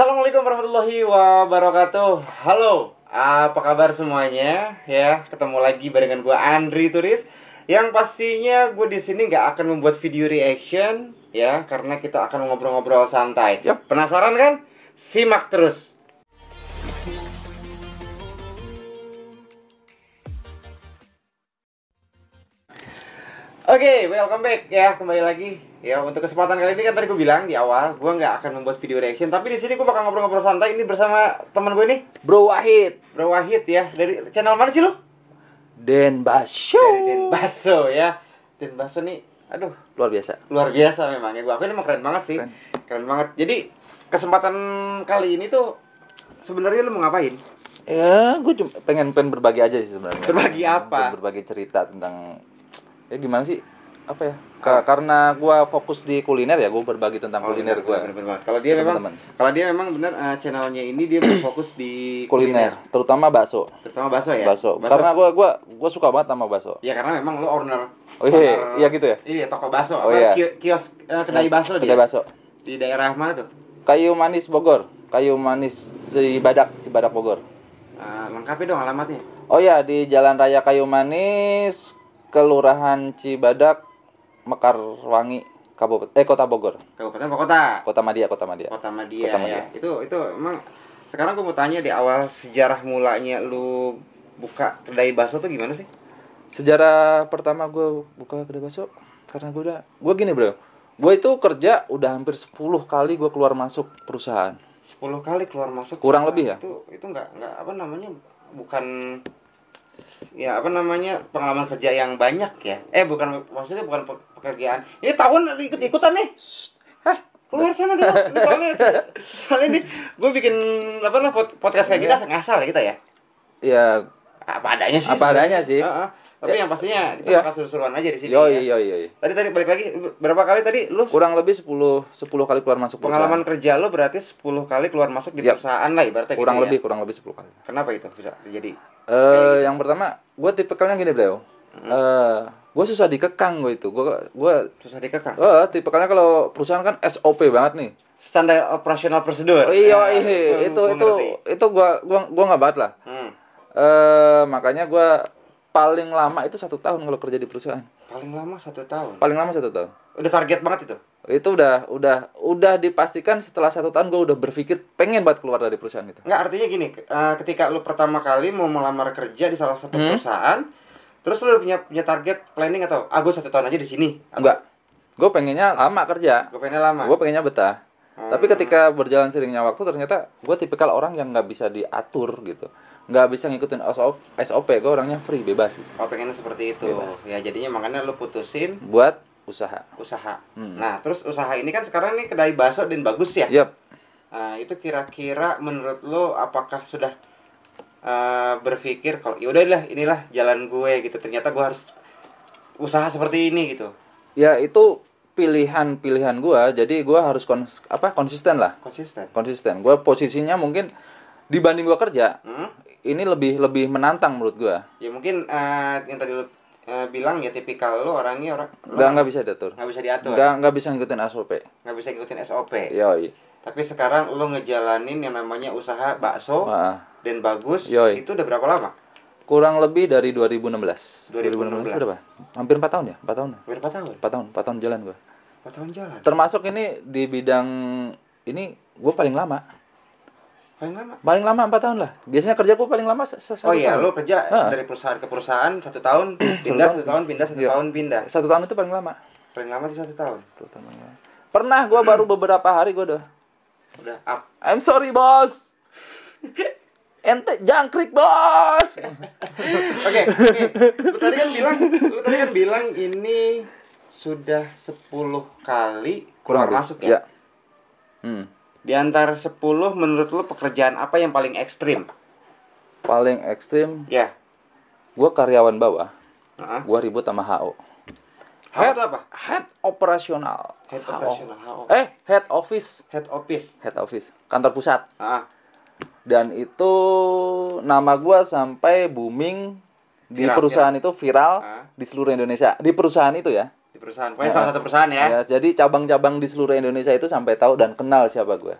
Assalamualaikum warahmatullahi wabarakatuh. Halo, apa kabar semuanya? Ya, ketemu lagi barengan gue Andri Turis. Yang pastinya gue di sini nggak akan membuat video reaction, ya, karena kita akan ngobrol-ngobrol santai. Yap. Penasaran kan? Simak terus. Oke, welcome back ya, kembali lagi. Ya, untuk kesempatan kali ini kan tadi gue bilang di awal, gue nggak akan membuat video reaction, tapi di sini gue bakal ngobrol-ngobrol santai ini bersama teman gue nih, Bro Wahid, Bro Wahid ya. Dari channel mana sih lu? Den Basyo. Dari Den Baso ya. Den Baso nih, aduh, Luar biasa. luar biasa memang ya. Gue akuin emang keren banget sih. Keren banget. Jadi, kesempatan kali ini tuh sebenarnya lu mau ngapain? Ya, gue cuma pengen berbagi aja sih sebenarnya. Berbagi apa? Berbagi cerita tentang ya gimana sih? Apa ya? Apa? Karena gue fokus di kuliner ya, gue berbagi tentang kuliner gue. Bener. Kalau dia memang bener channelnya ini dia berfokus di Kuliner, terutama bakso. terutama bakso ya. Bakso. Karena gue suka banget sama bakso. Ya karena memang lu owner. Oh iya, iya gitu ya. Iya, toko bakso. Oh iya. Kios kedai bakso dia. Kedai bakso. Di daerah mana tuh? Kayu Manis Bogor. Kayu Manis Cibadak Bogor. Lengkapnya dong alamatnya. Oh ya, di Jalan Raya Kayu Manis, Kelurahan Cibadak, Mekarwangi, Kota Bogor. Kabupaten apa kota? Kota Madia. Kota Madia Kota ya. Madia. Itu emang sekarang gue mau tanya di awal sejarah mulanya lu buka kedai bakso tuh gimana sih? Sejarah pertama gue buka kedai bakso karena gue gini bro, gue itu kerja udah hampir 10 kali gue keluar masuk perusahaan. 10 kali keluar masuk Kurang perusahaan. lebih ya? Itu enggak apa namanya? Bukan ya apa namanya? Pengalaman kerja yang banyak ya. Bukan, maksudnya bukan pekerjaan. Ini tahun ikut-ikutan nih. Hah? Keluar sana dulu. Ini soalnya nih gue bikin podcast kayak gini ngasal ya kita ya. Ya Apa adanya sih. apa adanya sih. Tapi Ya. yang pastinya kita Iya. bakal seru-seruan aja di sini. Yoi. Tadi balik lagi berapa kali tadi lu Kurang lebih 10 kali keluar masuk pengalaman perusahaan. kerja lu berarti 10 kali keluar masuk di Yap. perusahaan lah ibaratnya Kurang gitu ya. lebih 10 kali. Kenapa itu bisa terjadi? Yang pertama, gue tipikalnya gini bro. Gue susah dikekang gue itu. Gue Susah dikekang. tipikalnya kalau perusahaan kan SOP banget nih. Standar operasional prosedur. Oh iya, Gua ngerti. itu gua nggak banget lah. Makanya gua paling lama itu 1 tahun kalau kerja di perusahaan. Paling lama 1 tahun. Paling lama 1 tahun. Udah target banget itu. Itu udah dipastikan setelah 1 tahun gua udah berpikir pengen banget keluar dari perusahaan itu. Enggak, artinya gini, ketika lu pertama kali mau melamar kerja di salah satu perusahaan, terus lu udah punya target planning atau gue 1 tahun aja di sini? Enggak. Gue pengennya lama kerja. Gue pengennya lama. Gue pengennya betah. Tapi ketika berjalan seiringnya waktu ternyata gue tipikal orang yang nggak bisa diatur gitu, nggak bisa ngikutin SOP. Gue orangnya free, bebas gitu. Oh, pengennya seperti itu. Bebas. Ya jadinya makanya lu putusin Buat usaha. Nah, terus usaha ini kan sekarang nih kedai bakso dan bagus ya. Yap. Itu kira-kira menurut lo apakah sudah berpikir kalau yaudahlah inilah jalan gue gitu. Ternyata gue harus usaha seperti ini gitu. Ya itu pilihan gue, jadi gue harus konsisten lah. Konsisten. Gue posisinya mungkin dibanding gue kerja, ini lebih menantang menurut gue. Ya mungkin yang tadi lo bilang ya tipikal lo orangnya Nggak bisa diatur. Nggak bisa diatur. Nggak bisa ngikutin SOP. Nggak bisa ngikutin SOP. Yoi. Tapi sekarang lo ngejalanin yang namanya usaha bakso dan bagus. Yoi. Itu udah berapa lama? Kurang lebih dari 2016. 2016 berapa? Hampir 4 tahun ya? 4 tahun. Berapa tahun? 4 tahun jalan gue. 4 tahun jalan. Termasuk ini di bidang ini gue paling lama. Paling lama 4 tahun lah. Biasanya kerja gue paling lama 1 tahun. Oh iya, lo kerja dari perusahaan ke perusahaan 1 tahun pindah, 1 tahun pindah, 1 tahun pindah. 1 tahun itu paling lama. Paling lama itu 1 tahun. 1 tahun. Pernah gue baru beberapa hari gue udah up. I'm sorry bos. Ente jangkrik bos. Oke. Lu tadi kan bilang ini sudah 10 kali keluar masuk ya. Di antara 10 menurut lu pekerjaan apa yang paling ekstrim? Paling ekstrim? Ya. Gue karyawan bawah. Gue ribut sama HO. HO itu apa? Head operasional. Head operasional HO. Head office. Head office. Head office. Kantor pusat. Dan itu nama gue sampai booming di perusahaan itu viral di seluruh Indonesia. Di perusahaan itu ya. Di perusahaan. Pokoknya salah satu perusahaan ya. Jadi cabang-cabang di seluruh Indonesia itu sampai tahu dan kenal siapa gue.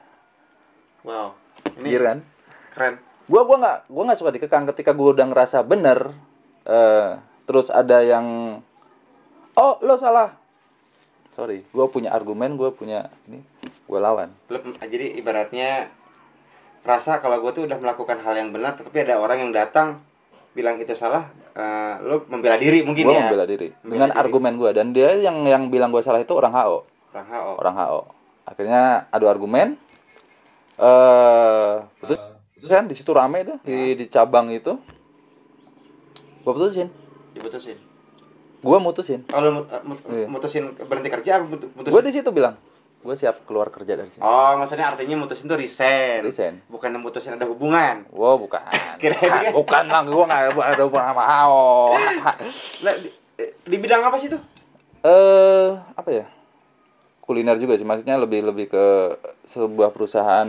Wow. Ini Iya kan? keren. Gua nggak suka dikekang ketika gua udah ngerasa bener. Terus ada yang, oh lo salah. Sorry, gua punya argumen, gua punya ini, gua lawan. Jadi ibaratnya rasa kalau gue tuh udah melakukan hal yang benar, tetapi ada orang yang datang bilang itu salah, lo membela diri mungkin Gua ya. membela diri dengan argumen gua, dan dia yang bilang gua salah itu orang HO. Orang HO. Akhirnya adu argumen. Terus kan di situ rame tuh di cabang itu. Gua Diputusin. Gua mutusin. Oh, lo mutusin berhenti kerja apa mutusin? Gua di situ bilang, gua siap keluar kerja dari sini. Oh, maksudnya artinya mutusin tuh resign. Bukan mutusin ada hubungan. Wow, bukan. Bukan lah, gua nggak ada hubungan sama HO. Nah, di bidang apa sih tuh? Apa ya? Kuliner juga sih, maksudnya lebih ke sebuah perusahaan.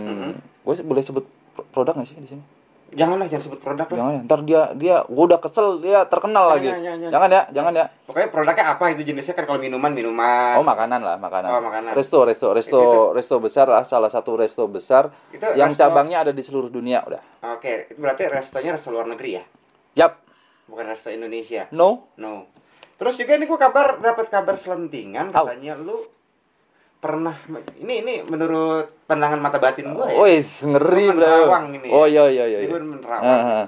Gue boleh sebut produk nggak sih di sini? Jangan sebut produk lah. Jangan ya, ntar dia gue udah kesel, dia terkenal lagi. Jangan ya. Pokoknya produknya apa itu jenisnya, kan kalau minuman. Oh, makanan. Oh, makanan. Resto besar lah, salah satu resto besar itu yang cabangnya ada di seluruh dunia udah. Oke, itu berarti restonya resto luar negeri ya? Yap. Bukan resto Indonesia. No. Terus juga ini gue dapat kabar selentingan katanya lu pernah ini menurut pandangan mata batin gue ya. Woi, ngeri bro. Oh iya. Ini gue menerawang.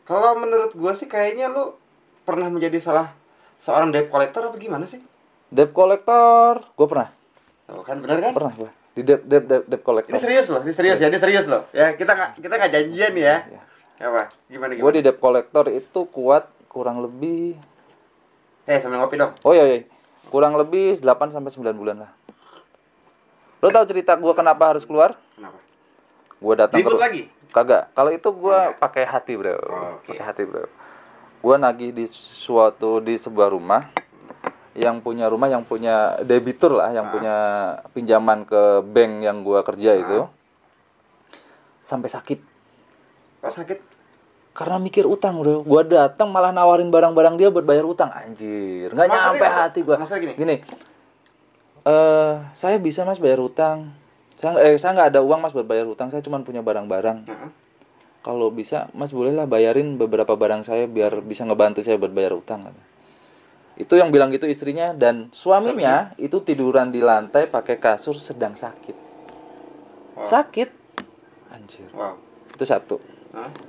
Kalau menurut gue sih kayaknya lu pernah menjadi seorang debt collector apa gimana sih? Debt collector, gue pernah. Oh, kan benar kan? Pernah gue. Di debt collector. Ini serius loh. Ya, kita nggak janjian ya. Apa? Gimana? Gue di debt collector itu kuat kurang lebih. Sambil ngopi dong. Oh iya. Kurang lebih 8 sampai 9 bulan lah. Lo tau cerita gue kenapa harus keluar? Kenapa? Gue datang ribut lagi? Kagak. Kalau itu gue pakai hati, bro. Okay. Pakai hati, bro. Gue nagih di sebuah rumah. Yang punya debitur lah, yang punya pinjaman ke bank yang gue kerja itu. Sampai sakit. Kok sakit? Karena mikir utang, bro. Gua datang malah nawarin barang-barang dia buat bayar utang, anjir. Nggak nyampe hati gua. Gini. Saya bisa Mas bayar utang. Saya nggak ada uang Mas buat bayar utang. Saya cuma punya barang-barang. Kalau bisa Mas bolehlah bayarin beberapa barang saya biar bisa ngebantu saya buat bayar utang. Itu yang bilang gitu istrinya, dan suaminya itu tiduran di lantai pakai kasur sedang sakit. Sakit. Anjir. Itu satu.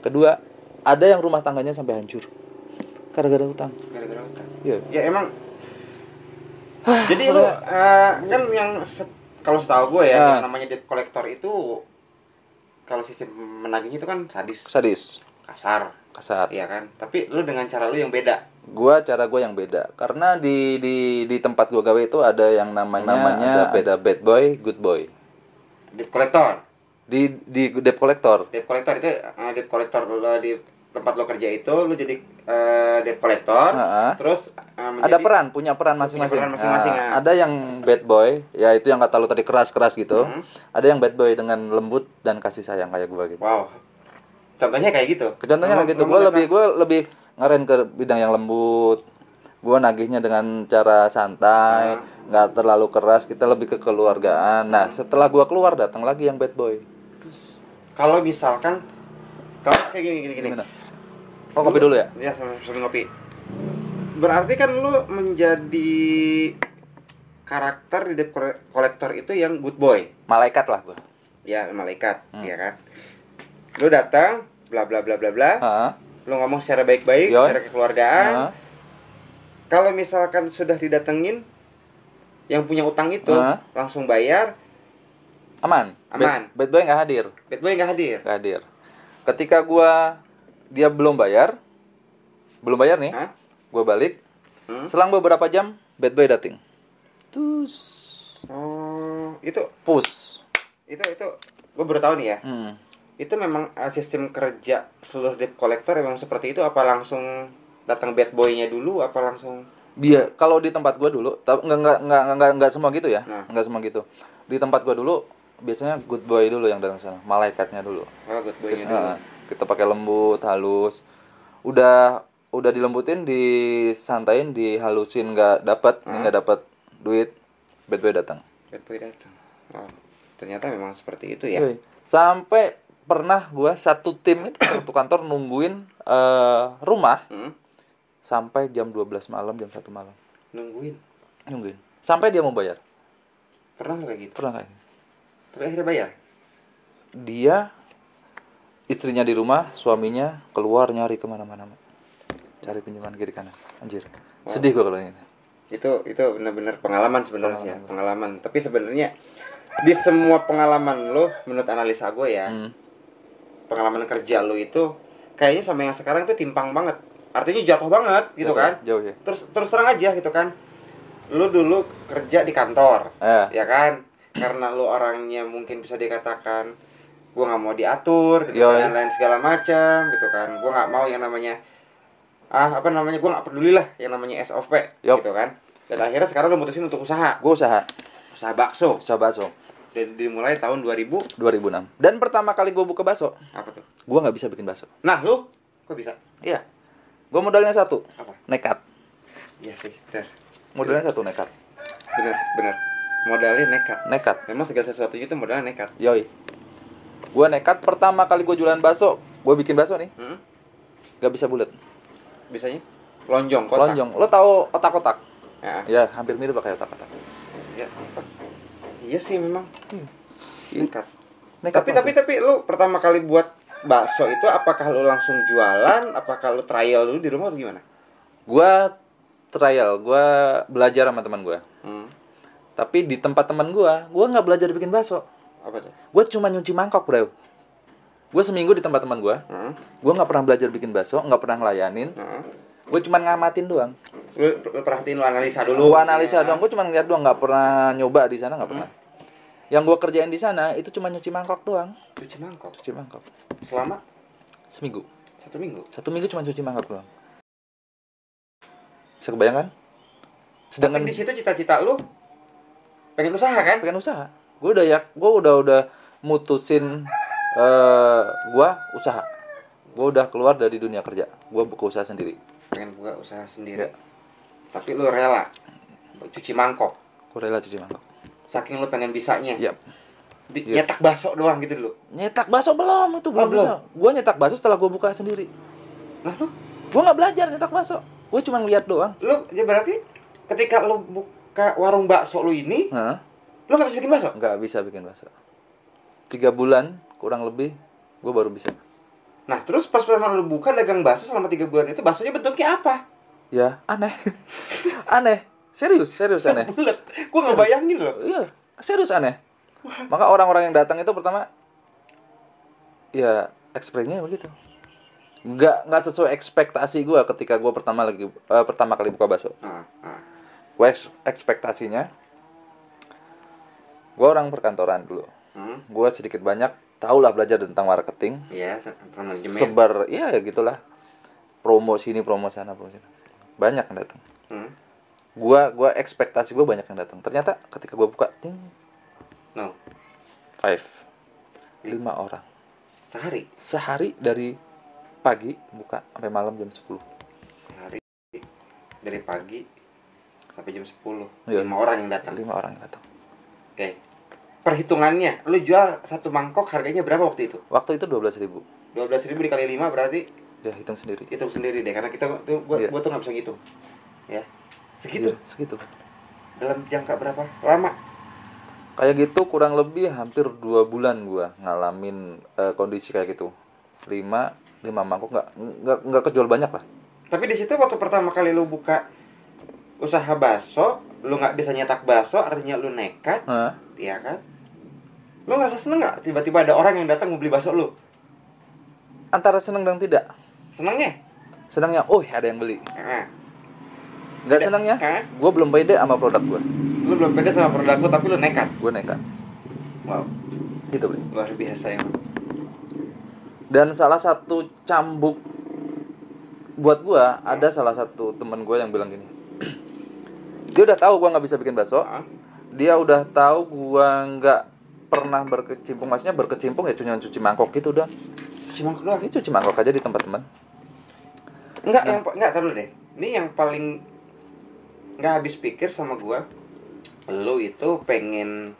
Kedua, ada yang rumah tangganya sampai hancur gara-gara utang. Iya. Ya emang. Jadi lu kan yang kalau setahu gue ya, yang namanya debt collector itu kalau sistem menagihnya itu kan sadis. Kasar. Iya kan? Tapi lu dengan cara lu yang beda. Cara gue yang beda. Karena di tempat gue gawe itu ada yang namanya beda bad boy, good boy. Debt collector. Di debt collector. Debt collector itu debt collector di tempat lo kerja itu lo jadi debt collector. Terus punya peran masing-masing. Ada yang bad boy, ya itu yang kata lo tadi keras-keras gitu. Ada yang bad boy dengan lembut dan kasih sayang kayak gue gitu. Wow. Contohnya kayak gitu. Gue lebih ngaren ke bidang yang lembut. Gue nagihnya dengan cara santai, nggak terlalu keras. Kita lebih ke kekeluargaan. Nah, setelah gue keluar datang lagi yang bad boy. Kalau misalkan kayak gini. Oh, kopi dulu ya? Iya, sambil ngopi. Berarti kan lu menjadi karakter di debt collector itu yang good boy. Malaikat lah gua. Ya, malaikat, ya kan. Lu datang, bla bla bla bla bla. Lu ngomong secara baik-baik, secara kekeluargaan. Kalau misalkan sudah didatengin yang punya utang itu langsung bayar. Aman. Bad boy nggak hadir. Ketika dia belum bayar nih, gue balik. Selang beberapa jam, bad boy datang. Itu push. Itu gue baru tahu nih ya. Itu memang sistem kerja seluruh debt collector memang seperti itu, apa langsung datang bad boy-nya dulu, apa langsung? Kalau di tempat gue dulu, nggak semua gitu ya, nggak semua gitu. Di tempat gue dulu biasanya good boy dulu yang datang sana, malaikatnya dulu. Good boy-nya dulu. Kita pakai lembut, halus. Udah dilembutin, disantain, dihalusin nggak dapat duit, bad boy datang. Oh, ternyata memang seperti itu ya. Yoi. Sampai pernah gue satu tim itu satu kantor nungguin rumah sampai jam 12 malam, jam 1 malam. Nungguin. Sampai dia mau bayar. Pernah nggak kayak gitu? Pernah kayak gitu. Tapi akhirnya bayar? Dia, istrinya di rumah, suaminya keluar nyari kemana-mana. Cari pinjaman kiri kanan. Anjir. Wow. Sedih gue kalau ini. Itu benar-benar pengalaman sebenarnya sih ya. Pengalaman. Tapi sebenarnya di semua pengalaman lo, menurut analisa gue ya, pengalaman kerja lo itu kayaknya sama yang sekarang tuh timpang banget. Artinya jatuh banget gitu jauh, kan? Jauh ya. Terus terang aja gitu kan. Lu dulu kerja di kantor, ya kan? Karena lu orangnya mungkin bisa dikatakan gua nggak mau diatur, gitu kan, dan lain segala macam, gitu kan. Gua nggak mau yang namanya gua nggak peduli lah yang namanya SOP, gitu kan. Dan akhirnya sekarang lu mutusin untuk usaha. Gua usaha bakso. Dan dimulai tahun 2006. Dan pertama kali gua buka bakso. Apa tuh? Gua nggak bisa bikin bakso. Nah, lu kok bisa? Iya. Gua modalnya satu. Apa? Nekat. Iya sih, benar. Modalnya satu, nekat. Bener. Modalnya nekat. Memang segala sesuatunya itu modalnya nekat. Yoi. Gua nekat pertama kali gua jualan bakso, gua bikin bakso nih. Gak bisa bulat. Bisanya lonjong, kotak. Lo tahu otak-otak? Ya, hampir mirip kayak otak-otak. Ya. Iya sih memang. Nekat. Tapi lu pertama kali buat bakso itu apakah lu langsung jualan, apakah lu trial dulu di rumah atau gimana? Gua trial, gue belajar sama teman gue. Tapi di tempat teman gue nggak belajar bikin bakso. Apa tuh? Gue cuma nyuci mangkok, bro. Gue seminggu di tempat teman gue nggak pernah belajar bikin bakso, nggak pernah ngelayanin. Gue cuma ngamatin doang. Lu perhatiin, lu analisa dulu. Gue analisa doang, gue cuma ngeliat doang, nggak pernah nyoba di sana, nggak pernah. Yang gue kerjain di sana itu cuma nyuci mangkok doang. Cuci mangkok. Selama seminggu. 1 minggu. 1 minggu cuma cuci mangkok doang. Bisa kebayangkan? Sedangkan di situ cita-cita lu pengen usaha kan? Pengen usaha. Gue udah mutusin gue usaha. Gue udah keluar dari dunia kerja. Gue buka usaha sendiri. Pengen buka usaha sendiri. Ya. Tapi lu rela cuci mangkok. Gue rela cuci mangkok. Saking lu pengen bisanya. Yap. Nyetak bakso doang gitu dulu. Nyetak bakso belum, itu belum bisa. Gue nyetak bakso setelah gue buka sendiri. Nah lu? Gue nggak belajar nyetak bakso. Gue cuma ngeliat doang. Lu ya berarti ketika lu buka warung bakso lu ini, lu nggak bisa bikin bakso? Nggak bisa bikin bakso. 3 bulan kurang lebih, gue baru bisa. Nah terus pas pertama lu buka dagang bakso selama 3 bulan itu, baksonya bentuknya apa? Ya aneh. Aneh. Serius aneh. Bulet. Gue nggak bayangin loh. Iya, serius aneh. Maka orang-orang yang datang itu pertama, ya ekspresinya begitu. Nggak sesuai ekspektasi gue ketika gue pertama kali buka bakso. Gue ekspektasinya, gue orang perkantoran dulu. Gue sedikit banyak tahulah belajar tentang marketing. Iya, tentang manajemen. Sebar, ya gitulah. Promo sini, promo sana, banyak yang datang. Gue ekspektasi gue banyak yang datang. Ternyata ketika gue buka, 5 orang. Sehari dari pagi buka sampai malam jam 10. Sehari dari pagi sampai jam 10. Iya. 5 orang yang datang. 5 orang yang datang. Oke. Perhitungannya, lu jual satu mangkok harganya berapa waktu itu? Waktu itu 12.000. 12.000 dikali 5 berarti? Ya hitung sendiri. Hitung sendiri deh, karena gua tuh nggak bisa ngitung. Ya. Segitu. Iya, segitu. Dalam jangka berapa lama? Kayak gitu kurang lebih hampir 2 bulan gua ngalamin kondisi kayak gitu. 5 mangkok nggak kejual banyak lah. Tapi di situ waktu pertama kali lu buka usaha bakso, lu nggak bisa nyetak bakso, artinya lu nekat, iya kan? Lu ngerasa seneng nggak tiba-tiba ada orang yang datang mau beli bakso lu? Antara seneng dan tidak. Senangnya, ada yang beli. Nggak senangnya, gue belum pede sama produk gue. Lu belum pede sama produk lu, tapi lu nekat. Gue nekat. Wow. Gitu, Bro. Luar biasa ya. Dan salah satu cambuk buat gue, ada salah satu temen gue yang bilang gini. Dia udah tahu gue nggak bisa bikin bakso. Dia udah tahu gue nggak pernah berkecimpung, maksudnya berkecimpung ya cuma cuci mangkok gitu udah. Cuci mangkok doang? Ini cuci mangkok aja di tempat teman. Enggak, taruh deh. Ini yang paling nggak habis pikir sama gue. Lu itu pengen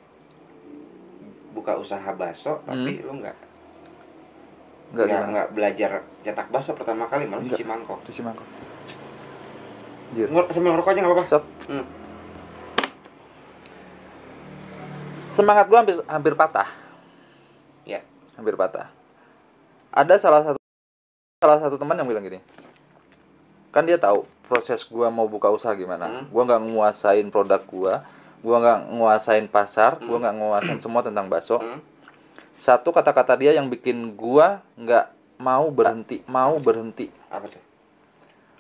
buka usaha bakso tapi lu Nggak gimana? nggak belajar cetak bakso pertama kali, malah Nggak. cuci mangkok. Cuci mangkok. Anjir. Sambil ngerokok aja nggak apa-apa. Sop. Semangat gua hampir patah. Ya. Hampir patah. Ada salah satu teman yang bilang gini. Kan dia tahu proses gua mau buka usaha gimana. Gua nggak nguasain produk gua nggak nguasain pasar, gua nggak nguasain semua tentang bakso. Satu kata-kata dia yang bikin gua nggak mau berhenti. Apa tuh?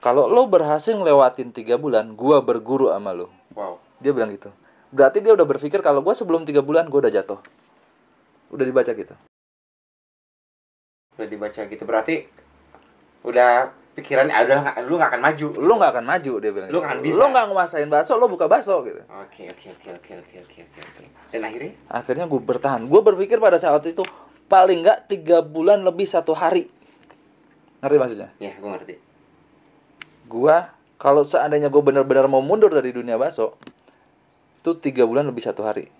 Kalau lo berhasil ngelewatin 3 bulan, gua berguru sama lo. Wow. Dia bilang gitu. Berarti dia udah berpikir kalau gua sebelum 3 bulan gua udah jatuh. Udah dibaca gitu. Udah dibaca gitu. Berarti udah pikirannya lu nggak akan maju. Lu nggak akan maju, dia bilang. Lu nggak akan bisa. Lu nggak nguasain bakso, lo buka bakso gitu. Oke. Dan Akhirnya gue bertahan. Gue berpikir pada saat itu paling nggak 3 bulan lebih 1 hari. Ngerti maksudnya? ya, gue ngerti. Gua kalau seandainya gue benar-benar mau mundur dari dunia bakso, itu 3 bulan lebih 1 hari.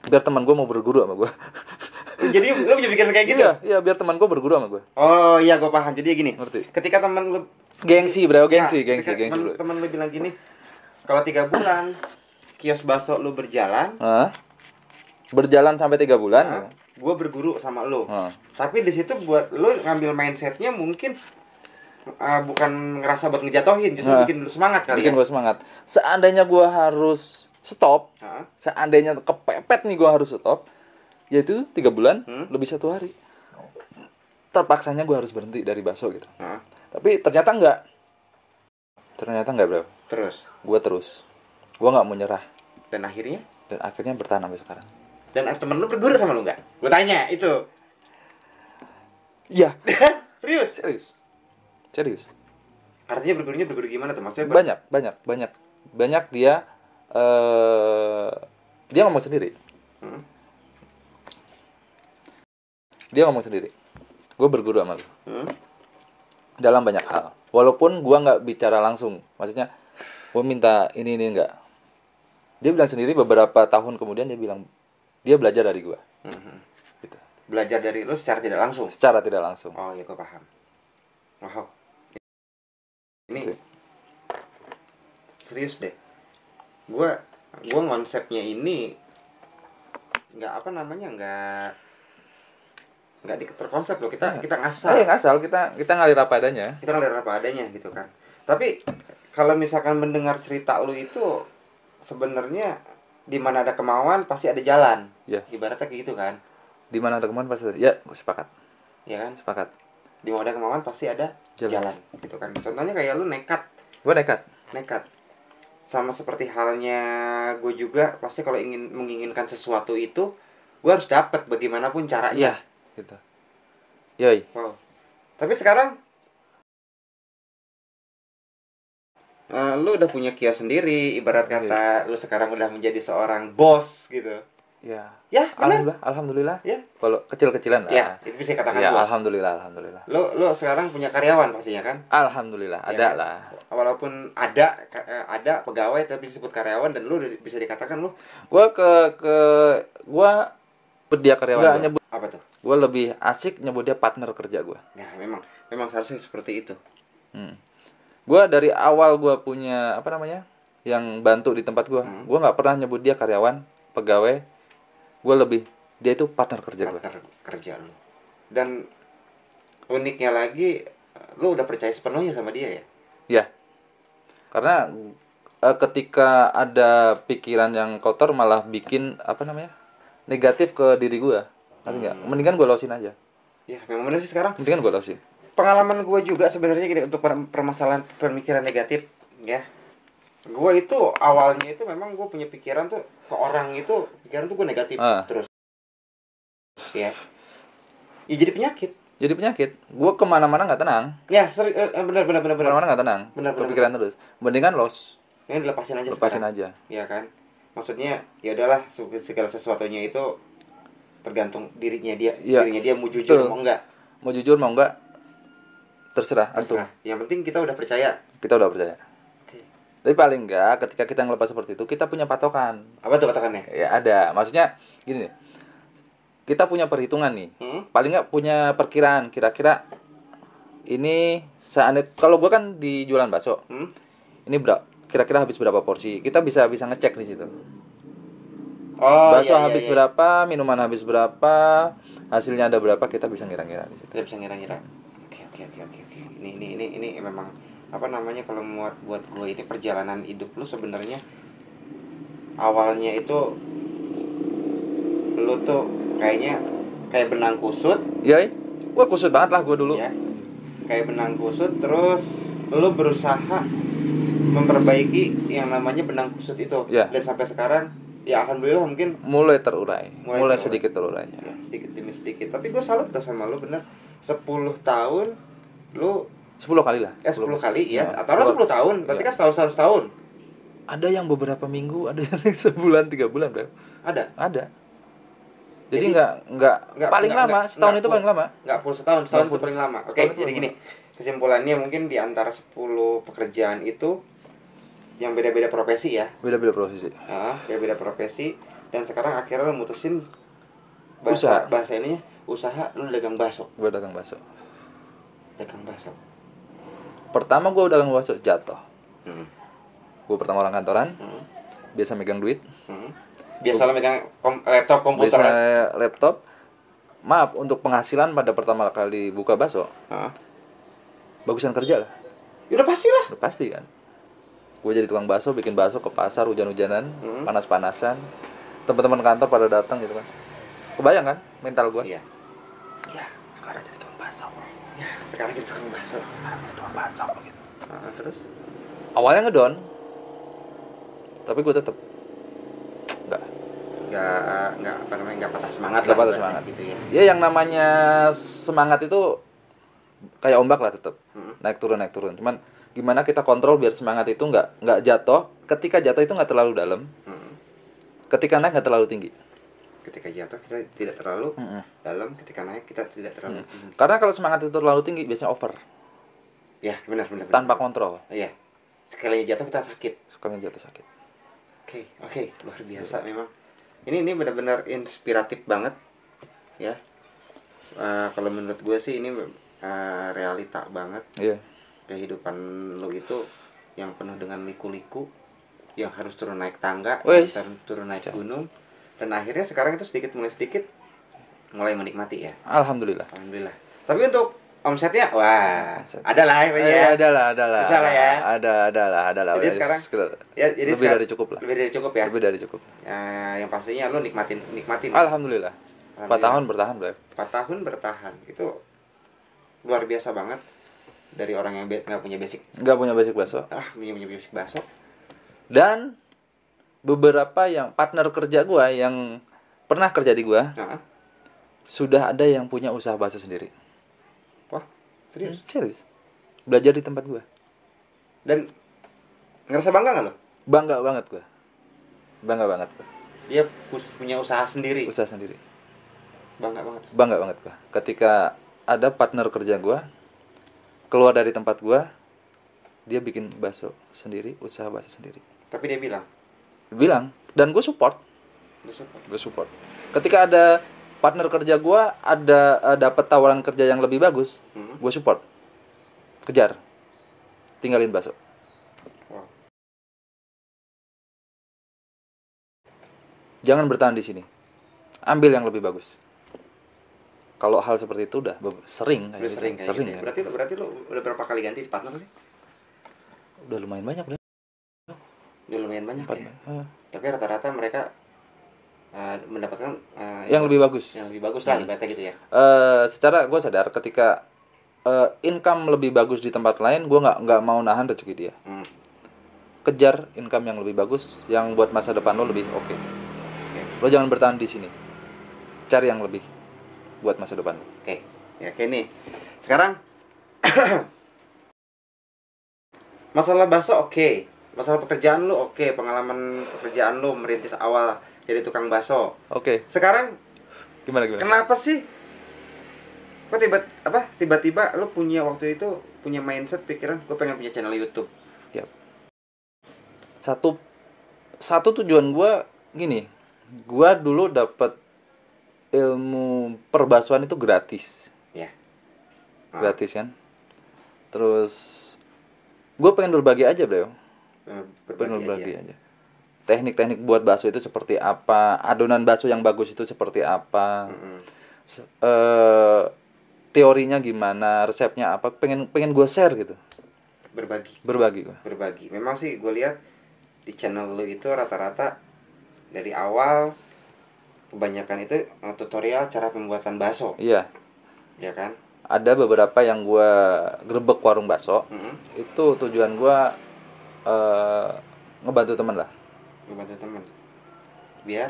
Biar teman gue mau berguru sama gue. Jadi lu punya pikiran kayak gitu? Iya, biar teman gue berguru sama gue. Oh iya, gue paham. Jadi gini. Ngerti. Ketika teman lu Gengsi bro. Teman lu bilang gini, kalau 3 bulan kios bakso lu berjalan, berjalan sampai 3 bulan, gue berguru sama lu. Tapi di situ buat lu ngambil mindsetnya mungkin bukan ngerasa buat ngejatohin, justru bikin lu semangat kali. Bikin gue semangat. Seandainya gue harus stop, seandainya kepepet nih gue harus stop, yaitu 3 bulan lebih 1 hari. Terpaksanya gue harus berhenti dari bakso gitu. Tapi ternyata enggak bro. Gue terus. Gue nggak mau nyerah. Dan akhirnya bertahan sampai sekarang. Dan temen lu berguru sama lu nggak? Gue tanya itu. Iya. Serius. Artinya berguru gimana tuh maksudnya? Banyak dia ngomong sendiri. Dia ngomong sendiri. Gue berguru sama lu. Dalam banyak hal. Walaupun gue nggak bicara langsung. Maksudnya gue minta ini enggak. Dia bilang sendiri beberapa tahun kemudian dia belajar dari gue. Gitu. Belajar dari lu secara tidak langsung? Secara tidak langsung. Oh iya, gue paham. Wow. Ini serius deh. Gue konsepnya ini nggak terkonsep loh. Kita ngasal. Kita ngalir apa adanya. Gitu kan. Tapi kalau misalkan mendengar cerita lu itu sebenarnya di mana ada kemauan pasti ada jalan. Ya. Ibaratnya kayak gitu kan. Di mana ada kemauan pasti ada. Ya, gue sepakat. Ya kan? Sepakat. Di mana ada kemauan pasti ada jalan. Gitu kan. Contohnya kayak lu nekat. Gue nekat. Sama seperti halnya gue juga, pasti kalau menginginkan sesuatu itu gue harus dapat bagaimanapun caranya. Iya, gitu. Yoi. Wow. Tapi sekarang lu udah punya kios sendiri, ibarat kata lu sekarang udah menjadi seorang bos gitu. Ya, Alhamdulillah. Ya. Kalau kecil-kecilan lah. Ya, itu bisa dikatakan ya, bos. Alhamdulillah. Lu sekarang punya karyawan pastinya kan? Alhamdulillah, ada lah. Walaupun ada pegawai tapi disebut karyawan, dan lu bisa dikatakan lu. Gua dia karyawan. Enggak nyebut apa tuh? Gua lebih asik nyebut dia partner kerja gua. Ya, memang seharusnya seperti itu. Gua dari awal gua punya yang bantu di tempat gua. Gua nggak pernah nyebut dia karyawan, pegawai. Dia itu partner kerja gue. Partner kerja lu. Dan uniknya lagi, lu udah percaya sepenuhnya sama dia ya? Ya. Karena ketika ada pikiran yang kotor malah bikin negatif ke diri gue. Mendingan gue losin aja. Ya, memang benar sih sekarang. Mendingan gue losin. Pengalaman gue juga sebenarnya gini, untuk permasalahan pemikiran negatif ya. Gue itu awalnya itu memang gue punya pikiran tuh ke orang itu, pikiran tuh gue negatif terus. Ya jadi penyakit. Gue kemana-mana nggak tenang. Ya benar. Kemana-mana nggak tenang. Kepikiran terus. Mendingan Ini dilepasin aja. Ya kan. Maksudnya ya udahlah, segala sesuatunya itu tergantung dirinya dia. Ya. Dirinya dia mau jujur mau enggak. Terserah. Yang penting kita udah percaya. Tapi paling enggak ketika kita ngelepas seperti itu, kita punya patokan. Apa tuh patokannya? Ya ada. Maksudnya gini nih. kita punya perhitungan nih. Paling nggak punya perkiraan kira-kira ini kalau gue kan di jualan bakso. Ini kira-kira habis berapa porsi? Kita bisa ngecek di situ. Bakso habis berapa, minuman habis berapa, hasilnya ada berapa, kita bisa ngira-ngira di situ. Kita bisa ngira-ngira. Oke. Ini memang apa namanya, kalau buat gue ini perjalanan hidup lu sebenarnya awalnya itu lu tuh kayaknya kayak benang kusut. Iya. Wah, kusut banget lah gue dulu. Ya. Kayak benang kusut, terus lu berusaha memperbaiki yang namanya benang kusut itu. Ya. Dan sampai sekarang ya alhamdulillah mungkin mulai terurai. Mulai sedikit terurai. Ya, sedikit demi sedikit. Tapi gue salut tuh sama lu, bener. 10 tahun lu 10 kali lah. 10 kali ya. Atau 10 tahun. Berarti kan setahun. Ada yang beberapa minggu, ada yang sebulan, 3 bulan, Bro. Ada. Jadi enggak paling lama, setahun itu paling lama. Enggak full setahun itu paling lama. Oke, jadi gini. Kesimpulannya mungkin di antara 10 pekerjaan itu yang beda-beda profesi ya. Beda-beda profesi. Beda-beda profesi, dan sekarang akhirnya lu mutusin bahasa ininya usaha, lu dagang bakso. Gue dagang bakso. Pertama gue dagang bakso jatuh. Gue pertama orang kantoran. Biasa megang duit. Biasa lo megang laptop, komputer. Biasa laptop. Maaf, untuk penghasilan pada pertama kali buka bakso. Bagusan kerja lah. Ya udah pasti lah. Udah pasti kan. Gue jadi tukang bakso, bikin bakso ke pasar, hujan-hujanan, panas-panasan. Teman-teman kantor pada datang gitu kan. Kebayang kan mental gue? Iya. Ya, sekarang jadi tukang bakso. Gitu. Terus? Awalnya ngedon. Tapi gue tetap nggak patah semangat. Nggak patah semangat gitu ya. Ya, yang namanya semangat itu kayak ombak lah, tetap naik turun. Cuman gimana kita kontrol biar semangat itu nggak jatuh. Ketika jatuh itu nggak terlalu dalam. Ketika naik nggak terlalu tinggi. Ketika jatuh kita tidak terlalu dalam. Ketika naik kita tidak terlalu tinggi. Karena kalau semangat itu terlalu tinggi biasanya over. Ya, benar. Tanpa kontrol. Iya. Sekalinya jatuh kita sakit. Oke, luar biasa memang. Ini benar-benar inspiratif banget ya. Kalau menurut gue sih ini realita banget. Iya. Kehidupan lu itu yang penuh dengan liku-liku, yang harus turun naik tangga, turun naik gunung, dan akhirnya sekarang itu sedikit mulai menikmati ya. Alhamdulillah. Tapi untuk omsetnya, ada lah ya. Ada lah. Bisa lah ya. Ada lah. Jadi sekarang jadi lebih dari cukup lah. Lebih dari cukup ya. Ya, yang pastinya lu nikmatin. Alhamdulillah. 4 tahun bertahan, Bro. 4 tahun bertahan. Itu luar biasa banget. Dari orang yang nggak punya basic bakso. Punya basic bakso. Dan beberapa yang partner kerja gua yang pernah kerja di gua, sudah ada yang punya usaha bakso sendiri. Wah, serius? Serius. Belajar di tempat gua. Dan ngerasa bangga nggak lo? Bangga banget gua. Dia punya usaha sendiri. Bangga banget gua. Ketika ada partner kerja gua keluar dari tempat gua, dia bikin bakso sendiri, usaha bakso sendiri. Tapi dia bilang, dan gue support. Ketika ada partner kerja gua dapat tawaran kerja yang lebih bagus, gue support, kejar, tinggalin bakso. Wow. Jangan bertahan di sini, ambil yang lebih bagus. Kalau hal seperti itu udah sering gitu. Ya. Berarti lu udah berapa kali ganti partner sih? Udah lumayan banyak, Bro. Ya. Tapi rata-rata mereka mendapatkan yang lebih bagus. Lah ibaratnya gitu ya. Secara gue sadar ketika income lebih bagus di tempat lain, gue nggak mau nahan rezeki dia. Kejar income yang lebih bagus, yang buat masa depan lo lebih oke. Lo jangan bertahan di sini. Cari yang lebih buat masa depan. Oke. Nih. Sekarang masalah bakso oke. Masalah pekerjaan lu oke. Pengalaman pekerjaan lu merintis awal jadi tukang bakso. Oke. Sekarang gimana? Kenapa sih? Kok tiba-tiba lu punya waktu itu punya mindset pikiran gue pengen punya channel YouTube? Yap. Satu tujuan gue gini. Gue dulu dapet ilmu perbasuhan itu gratis. Ya. Gratis kan. Terus gue pengen berbagi aja, bro. Pengen berbagi aja. Teknik-teknik buat bakso itu seperti apa, adonan bakso yang bagus itu seperti apa, teorinya gimana, resepnya apa, pengen gue share gitu. Berbagi. Memang sih gue lihat di channel lu itu rata-rata dari awal kebanyakan itu tutorial cara pembuatan bakso. Iya. Ya kan? Ada beberapa yang gue grebek warung bakso. Itu tujuan gue ngebantu teman lah. Biar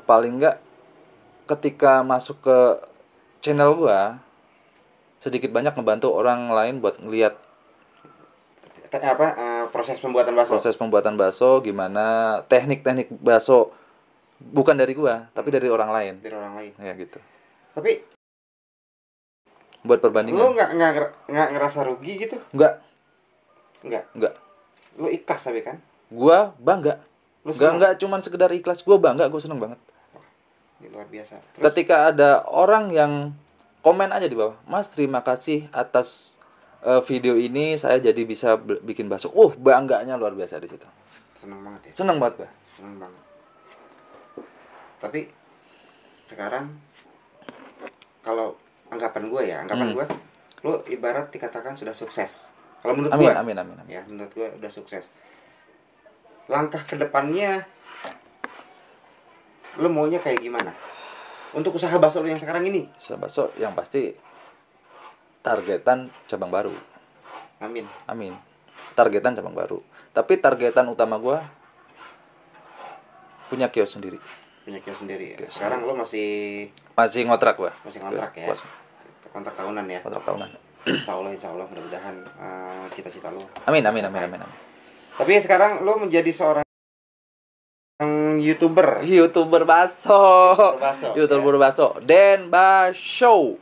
paling enggak ketika masuk ke channel gua sedikit banyak ngebantu orang lain buat ngelihat proses pembuatan bakso gimana, teknik-teknik bakso bukan dari gua tapi dari orang lain ya gitu. Tapi buat perbandingan lu nggak ngerasa rugi gitu? Enggak. Lu ikhlas tapi kan? Gua bangga. Enggak cuman sekedar ikhlas, gue bangga, gue seneng banget. Ini luar biasa. Terus, ketika ada orang yang komen aja di bawah, Mas terima kasih atas video ini, saya jadi bisa bikin bakso. Bangganya luar biasa di situ. Seneng banget ya. Seneng banget gue. Seneng banget. Tapi sekarang kalau anggapan gue, lu ibarat dikatakan sudah sukses. Kalau menurut gue, amin. Ya, menurut gue udah sukses. Langkah kedepannya lo maunya kayak gimana untuk usaha bakso lo yang sekarang ini? Usaha bakso yang pasti targetan cabang baru. Amin. Targetan cabang baru. Tapi targetan utama gue punya kios sendiri. Ya? Sekarang lo masih ngontrak gue. Masih ngontrak ya? Kontrak tahunan ya? Kontrak tahunan. Insya Allah mudah-mudahan cita-cita lo. Amin. Tapi sekarang lo menjadi seorang YouTuber bakso. Denba Show.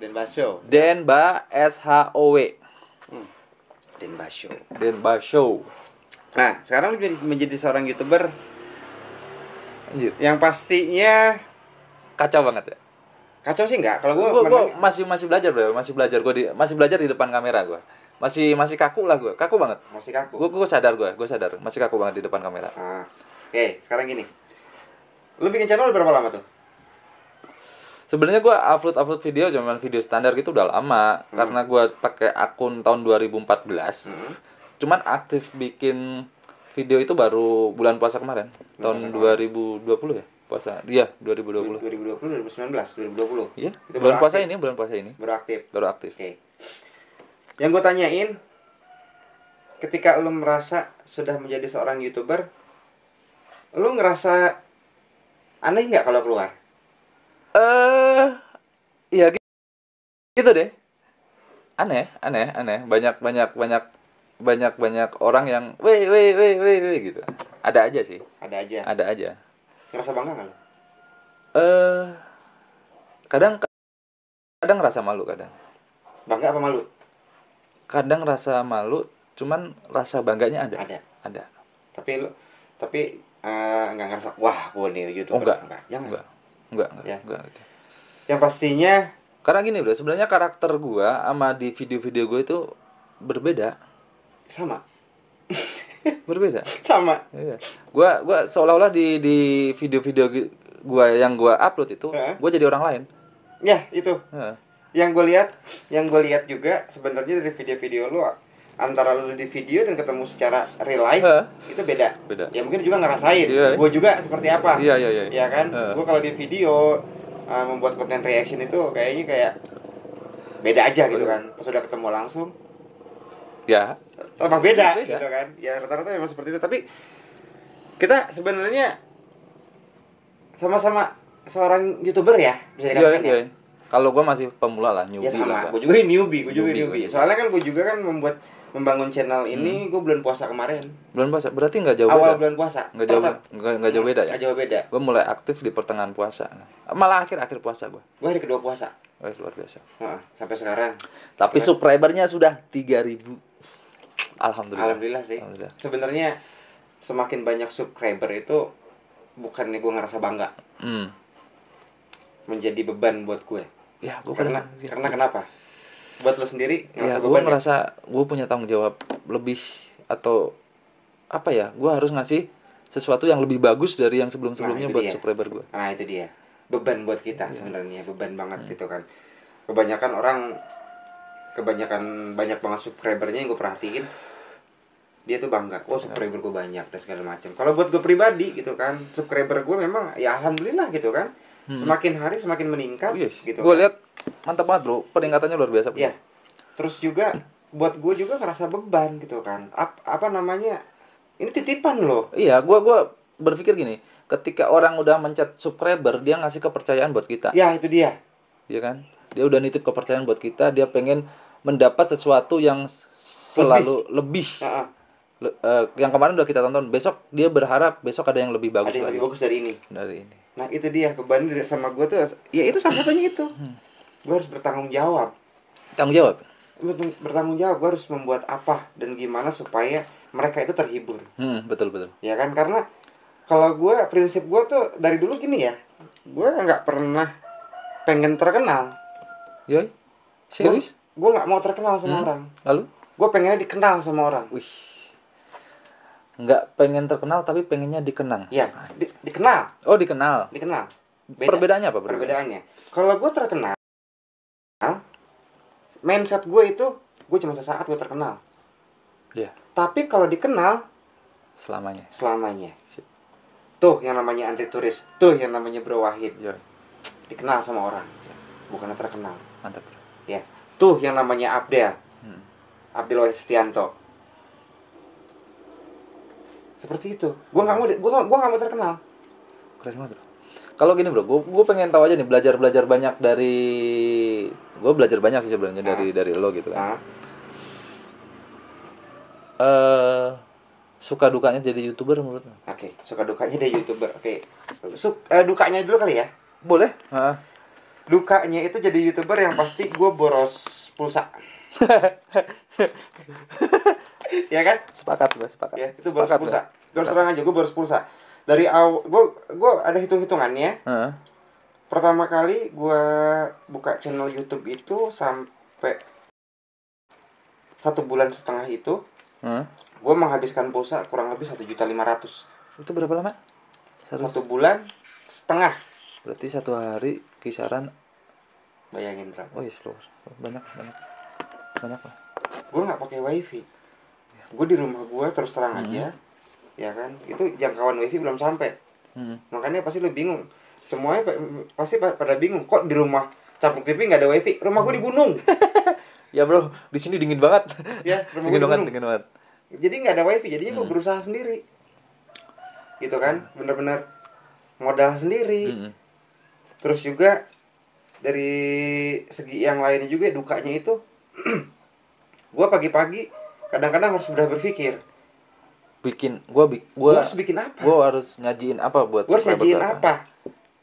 Nah, sekarang lo menjadi seorang YouTuber. Anjir. Yang pastinya kacau banget ya. Kacau sih enggak? Kalau gue masih belajar, bro. Masih belajar di depan kamera gue. Masih kaku lah gue, kaku banget. Masih kaku. Gue sadar masih kaku banget di depan kamera. Oke, sekarang gini. Lu bikin channel berapa lama tuh? Sebenarnya gue upload video cuman video standar gitu udah lama, karena gue pakai akun tahun 2014. Cuman aktif bikin video itu baru bulan puasa kemarin, tahun 2020 ya. Puasa. Iya, 2020. 2019. Iya. Bulan puasa ini. Baru aktif. Oke. Yang gue tanyain, ketika lu merasa sudah menjadi seorang YouTuber, lu ngerasa aneh nggak kalau keluar? Iya gitu deh. Aneh. Banyak orang yang weh gitu. Ada aja sih. Ada aja. Ngerasa bangga nggak lu? Kadang ngerasa malu kadang. Bangga apa malu? Kadang rasa malu, cuman rasa bangganya ada. Tapi nggak ngerasa wah gue nih YouTuber. Enggak. Gitu. Yang pastinya karena gini bro, sebenarnya karakter gue sama di video-video gue itu berbeda. Sama. Berbeda. Sama. Iya. Gua seolah-olah di video-video gue yang gue upload itu, gue jadi orang lain. Ya itu. Yang gue lihat juga sebenarnya dari video-video lu, antara lu di video dan ketemu secara real life itu beda. Ya mungkin juga ngerasain. Gue juga seperti apa. Iya. Ya kan. Gue kalau di video membuat konten reaction itu kayaknya kayak beda aja gitu kan. Pas udah ketemu langsung. Ya. Emang beda gitu kan. Ya rata-rata memang seperti itu. Tapi kita sebenarnya sama-sama seorang YouTuber ya, bisa dikatakan ya. Kalau gue masih pemula lah, newbie. Ya sama, gue juga newbie. Soalnya kan gue juga kan membangun channel ini gue bulan puasa kemarin. Bulan puasa, berarti nggak jauh awal beda. Bulan puasa. Nggak jauh beda ya. Nggak jauh beda. Gue mulai aktif di pertengahan puasa, malah akhir puasa gue. Gue hari kedua puasa. Luar biasa. Sampai sekarang. Tapi subscribernya sudah 3.000. Alhamdulillah sih. Sebenarnya semakin banyak subscriber itu bukannya gue ngerasa bangga. menjadi beban buat gue. Ya, gue Karena kenapa? Buat lo sendiri ya, ngerasa gue beban ya? ngerasa gue punya tanggung jawab lebih, atau apa ya, gue harus ngasih sesuatu yang lebih bagus dari yang sebelum-sebelumnya buat subscriber gue. Nah itu dia, beban buat kita sebenarnya, beban banget gitu kan. Kebanyakan banyak banget subscribernya yang gue perhatiin, dia tuh bangga, subscriber gue banyak dan segala macam. Kalau buat gue pribadi gitu kan, subscriber gue memang ya alhamdulillah gitu kan, semakin hari semakin meningkat gitu. Gue lihat mantap banget bro, peningkatannya luar biasa bro. Ya, terus juga buat gue juga ngerasa beban gitu kan. Apa namanya? Ini titipan loh. Iya, gue berpikir gini, ketika orang udah mencet subscriber, dia ngasih kepercayaan buat kita. Ya itu dia. Iya kan? Dia udah nitip kepercayaan buat kita, dia pengen mendapat sesuatu yang selalu lebih. Yang kemarin udah kita tonton, besok dia berharap besok ada yang lebih bagus lagi. Ada yang lebih bagus dari ini. Dari ini. Nah itu dia, beban sama gue tuh, ya itu salah satunya itu. Gue harus bertanggung jawab. Tanggung jawab? Bertanggung jawab, gue harus membuat apa dan gimana supaya mereka itu terhibur. Betul. Ya kan, karena kalau gue, prinsip gue tuh dari dulu gini ya, gue nggak pernah pengen terkenal. Yoi? Serius? Gue nggak mau terkenal sama orang. Lalu? Gue pengennya dikenal sama orang. Wih. Nggak pengen terkenal tapi pengennya dikenang. Iya, dikenal. Oh, dikenal. Dikenal. Perbedaannya apa? Perbedaannya. Kalau gue terkenal, mindset gue itu gue cuma sesaat gue terkenal. Iya. Tapi kalau dikenal selamanya. Tuh yang namanya Andri Turis, tuh yang namanya Bro Wahid. Iya. Dikenal sama orang, bukan terkenal. Mantap bro. Ya. Tuh yang namanya Abdel. Abdel Wahestianto. Seperti itu. Gue nggak mau terkenal. Keren banget bro. Kalau gini bro, gue pengen tahu aja nih, belajar banyak dari, gue belajar banyak sih sebenarnya dari lo gitu kan. Suka dukanya jadi YouTuber menurut lo? Oke, suka dukanya jadi YouTuber. Oke. Dukanya dulu kali ya? Boleh. Dukanya itu jadi YouTuber yang pasti gue boros pulsa. Ya kan? Sepakat. Ya, itu boros pulsa. Terus terang aja gue boros pulsa. Dari awal gue ada hitung-hitungannya. Pertama kali gue buka channel YouTube itu sampai 1,5 bulan itu, gue menghabiskan pulsa kurang lebih 1.500.000. Itu berapa lama? 1,5 bulan. Berarti satu hari kisaran. Bayangin berapa? Oh yes, banyak lah. Gue nggak pakai wifi. Gue di rumah gue terus terang aja, ya kan? Itu jangkauan wifi belum sampai. Makanya pasti lu bingung. Semuanya pasti pada bingung. Kok di rumah Capung TV nggak ada wifi? Rumah gue di gunung. Ya bro, di sini dingin banget. Ya, rumah gue dingin banget. Jadi nggak ada wifi. Jadinya gue berusaha sendiri. Gitu kan? Bener-bener modal sendiri. Terus juga dari segi yang lainnya juga dukanya itu, gue pagi-pagi kadang-kadang harus sudah berpikir, gue harus bikin apa? Gue harus nyajiin apa buat gue harus nyajiin apa?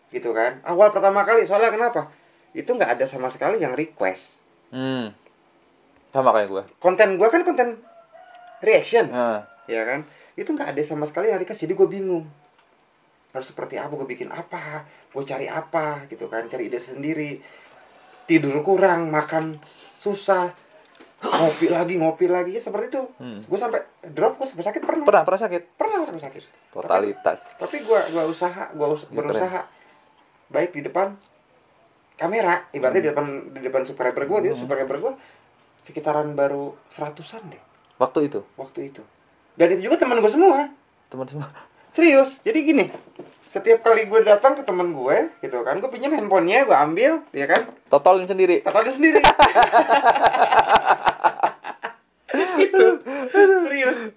Gitu kan? Awal pertama kali, soalnya kenapa? Itu nggak ada sama sekali yang request. Sama kayak gue. Konten gue kan konten reaction, ya kan? Itu nggak ada sama sekali yang request, jadi gue bingung. Harus seperti apa, gue bikin apa, gue cari apa gitu kan, cari ide sendiri. Tidur kurang, makan susah, ngopi lagi ya seperti itu. Gue sampai drop, gue sampai sakit pernah sampai sakit. Totalitas. Tapi gue berusaha baik di depan kamera, ibaratnya di depan subscriber gue. Subscriber gue sekitaran baru 100-an deh waktu itu. Dan itu juga teman gue semua. Serius, jadi gini, setiap kali gue datang ke temen gue, gitu kan, gue pinjam handphonenya, gue ambil, ya kan? Totalin sendiri. Itu, serius.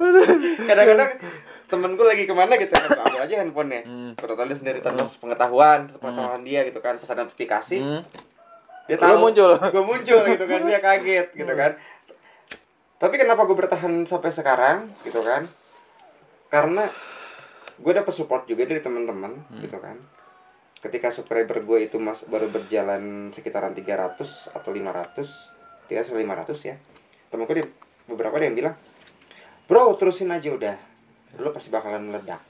Kadang-kadang temen gue lagi kemana gitu, kan, ambil aja handphonenya, gue totalin sendiri terus pengetahuan dia, gitu kan, pesan notifikasi, dia tahu, gue muncul, gitu kan, dia kaget, gitu kan. Tapi kenapa gue bertahan sampai sekarang, gitu kan? Karena gue dapet support juga dari teman-teman, gitu kan. Ketika subscriber gue itu baru berjalan sekitaran 300 atau 500 ya. Temen gue beberapa ada yang bilang, bro terusin aja udah, lo pasti bakalan meledak.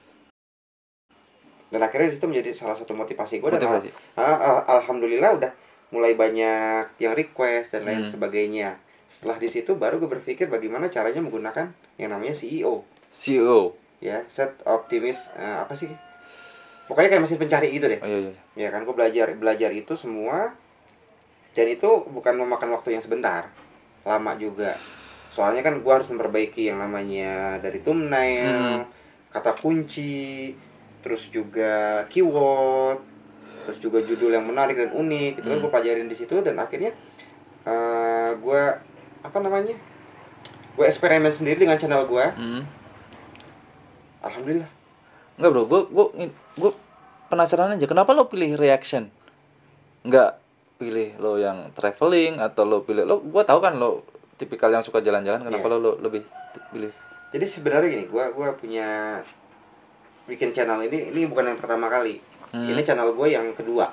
Dan akhirnya itu menjadi salah satu motivasi gue. Dan Motivasi. alhamdulillah udah mulai banyak yang request dan lain sebagainya. Setelah di situ baru gue berpikir bagaimana caranya menggunakan yang namanya CEO. Ya, set optimis apa sih? Pokoknya kayak mesin pencari gitu deh. Oh iya. Ya kan, gue belajar itu semua. Dan itu bukan memakan waktu yang sebentar, lama juga. Soalnya kan gue harus memperbaiki yang namanya dari thumbnail, kata kunci, terus juga keyword, terus juga judul yang menarik dan unik. Itu kan gue pelajarin di situ. Dan akhirnya gue gue eksperimen sendiri dengan channel gue. Alhamdulillah. Enggak bro, gue penasaran aja, kenapa lo pilih reaction? Enggak pilih lo yang traveling atau lo pilih lo, gue tahu kan lo tipikal yang suka jalan-jalan, kenapa lo lebih pilih? Jadi sebenarnya gini, gue punya bikin channel ini bukan yang pertama kali. Ini channel gue yang kedua.